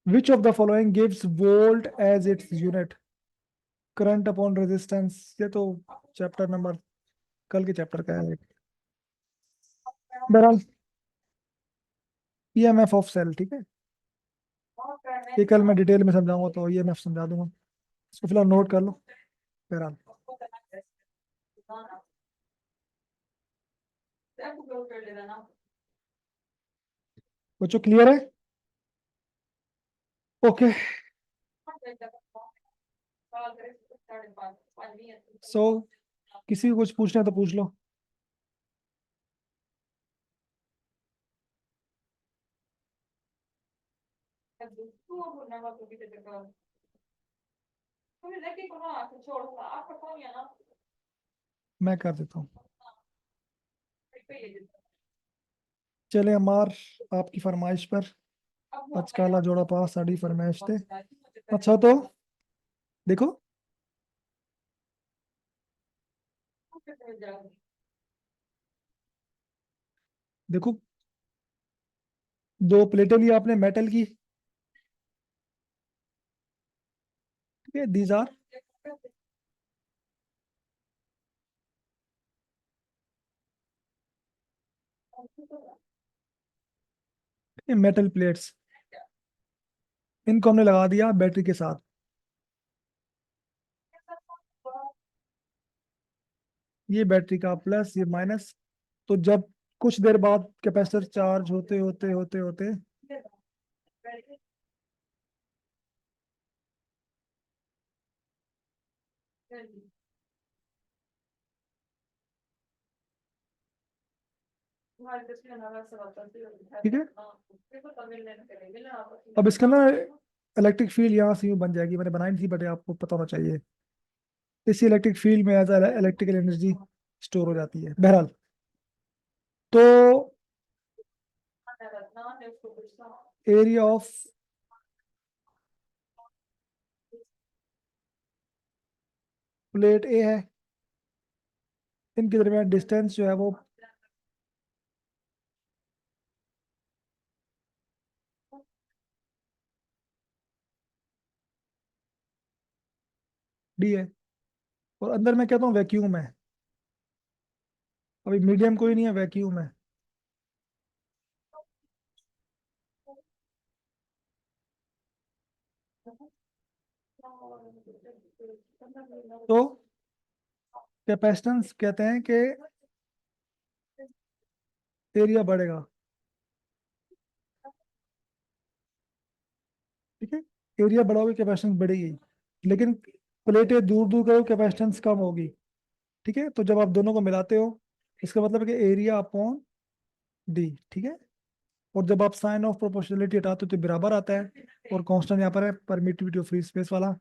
Which of the following gives volt as its unit, current upon resistance. ये तो चैप्टर नंबर, कल के चैप्टर का है बहरहाल। ईएमएफ ऑफ सेल, ठीक है। ये कल मैं डिटेल में समझाऊंगा तो ईएमएफ समझा दूंगा, इसको फिलहाल नोट कर लो। बहरहाल बच्चों क्लियर है? ओके। सो किसी को कुछ पूछना है तो पूछ लो। मैं कर देता हूँ। चले अमार, आपकी फरमाइश पर आज काला जोड़ा पा साड़ी फरमाइश थे। अच्छा तो देखो, देखो दो प्लेटें ली आपने मेटल की, ठीक है। दीज आर मेटल प्लेट्स, इनको हमने लगा दिया बैटरी के साथ। ये बैटरी का प्लस, ये माइनस। तो जब कुछ देर बाद कैपेसिटर चार्ज होते होते होते होते ठीक है। अब इसका ना इलेक्ट्रिक फील्ड यहाँ से यूं बन जाएगी, मैंने बनाई नहीं थी बट आपको पता होना चाहिए। इसी इलेक्ट्रिक फील्ड में एज इलेक्ट्रिकल एनर्जी स्टोर हो जाती है। बहरहाल तो एरिया ऑफ प्लेट ए है, इनके दरमियान डिस्टेंस जो है वो डी है। और अंदर मैं कहता हूँ वैक्यूम है, अभी मीडियम कोई नहीं है, वैक्यूम है। तो कैपेसिटेंस कहते हैं कि एरिया बढ़ेगा, ठीक है। एरिया बढ़ाओगे कैपेसिटेंस बढ़ेगी, लेकिन प्लेटें दूर दूर करो कैपेसिटेंस कम होगी, ठीक है। तो जब आप दोनों को मिलाते हो, इसका मतलब है कि एरिया अपॉन डी, ठीक है। और जब आप साइन ऑफ प्रोपोर्शनलिटी हटाते हो तो बराबर आता है, और कांस्टेंट यहाँ पर है परमिटिविटी ऑफ फ्री स्पेस वाला,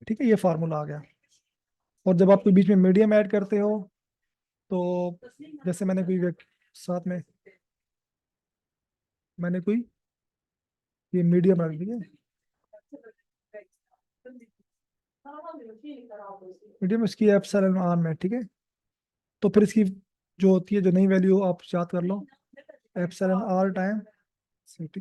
ठीक है। ये फार्मूला आ गया। और जब आप कोई बीच में मीडियम ऐड करते हो, तो जैसे साथ में मैंने कोई ये मीडियम रख दिया, मीडियम इसकी एप्सिलॉन आर में, ठीक है। तो फिर इसकी जो होती है, जो नई वैल्यू आप याद कर लो, epsilon R time C T.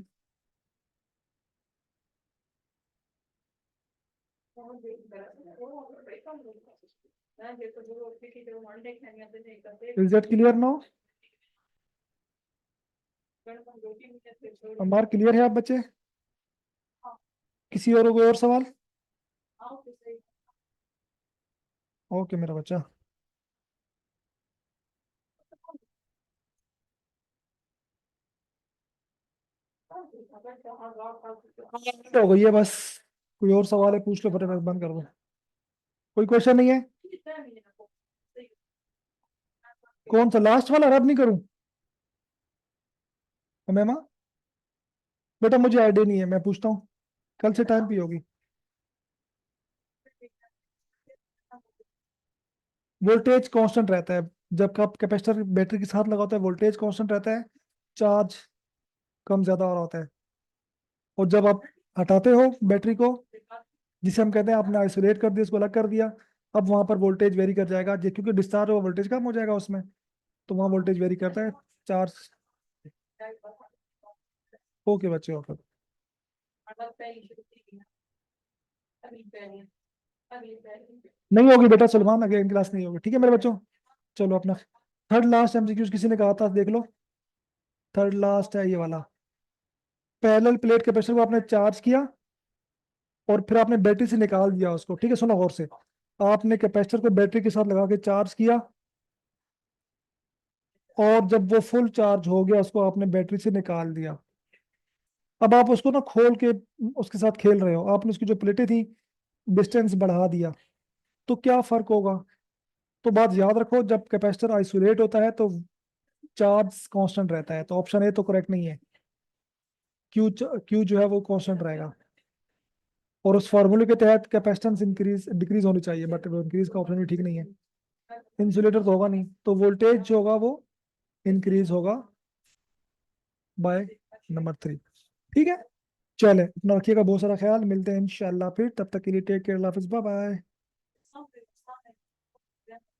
Is that clear now? हमार क्लियर है आप बच्चे? किसी और को कोई और सवाल? ओके मेरा बच्चा। हो गई है बस, कोई और सवाल है पूछ लो, फटाफट बंद कर दो। कोई क्वेश्चन नहीं है? कौन सा लास्ट वाला रब नहीं करूं? मैमा, बेटा मुझे आइडिया नहीं है, मैं पूछता हूँ, कल से टाइम पे होगी। वोल्टेज कांस्टेंट रहता है, जब आप कैपेसिटर बैटरी के साथ लगा होता है वोल्टेज कांस्टेंट रहता है, चार्ज कम ज्यादा हो रहा होता है। और जब आप हटाते हो बैटरी को, जिसे हम कहते हैं आपने आइसोलेट कर दिया, उसको अलग कर दिया, अब वहां पर वोल्टेज वेरी कर जाएगा, क्योंकि डिस्चार्ज हुआ वोल्टेज कम हो जाएगा उसमें, तो वहाँ वोल्टेज वेरी करता है, चार्ज। ओके बच्चे, ओके। नहीं होगी बेटा सलमान, अगले क्लास नहीं होगी, ठीक है मेरे बच्चों। चलो अपना थर्ड लास्ट एमसीक्यूज किसी ने कहा था, देख लो। थर्ड लास्ट है ये वाला। पैरेलल प्लेट कैपेसिटर को आपने चार्ज किया और फिर आपने बैटरी से निकाल दिया उसको, ठीक है सुनो गौर से। आपने कैपेसिटर को बैटरी के साथ लगा के चार्ज किया, और जब वो फुल चार्ज हो गया उसको आपने बैटरी से निकाल दिया। अब आप उसको ना खोल के उसके साथ खेल रहे हो, आपने उसकी जो प्लेटें थी डिस्टेंस बढ़ा दिया, तो क्या फर्क होगा? तो बात याद रखो, जब कैपेसिटर आइसोलेट होता है तो चार्ज कांस्टेंट रहता है, तो ऑप्शन ए तो करेक्ट नहीं है। क्यू जो है वो कांस्टेंट रहेगा, और उस फॉर्मूले के तहत कैपेसिटेंस इंक्रीज डिक्रीज होनी चाहिए, बट वो इंक्रीज का ऑप्शन भी ठीक नहीं है। इंसुलेटर तो होगा नहीं, तो वोल्टेज जो होगा वो इंक्रीज होगा बाय नंबर 3। ठीक है, चले अपना रखिएगा बहुत सारा ख्याल, मिलते हैं इंशाल्लाह फिर, तब तक के लिए टेक केयर, हाफिज, बाय बाय।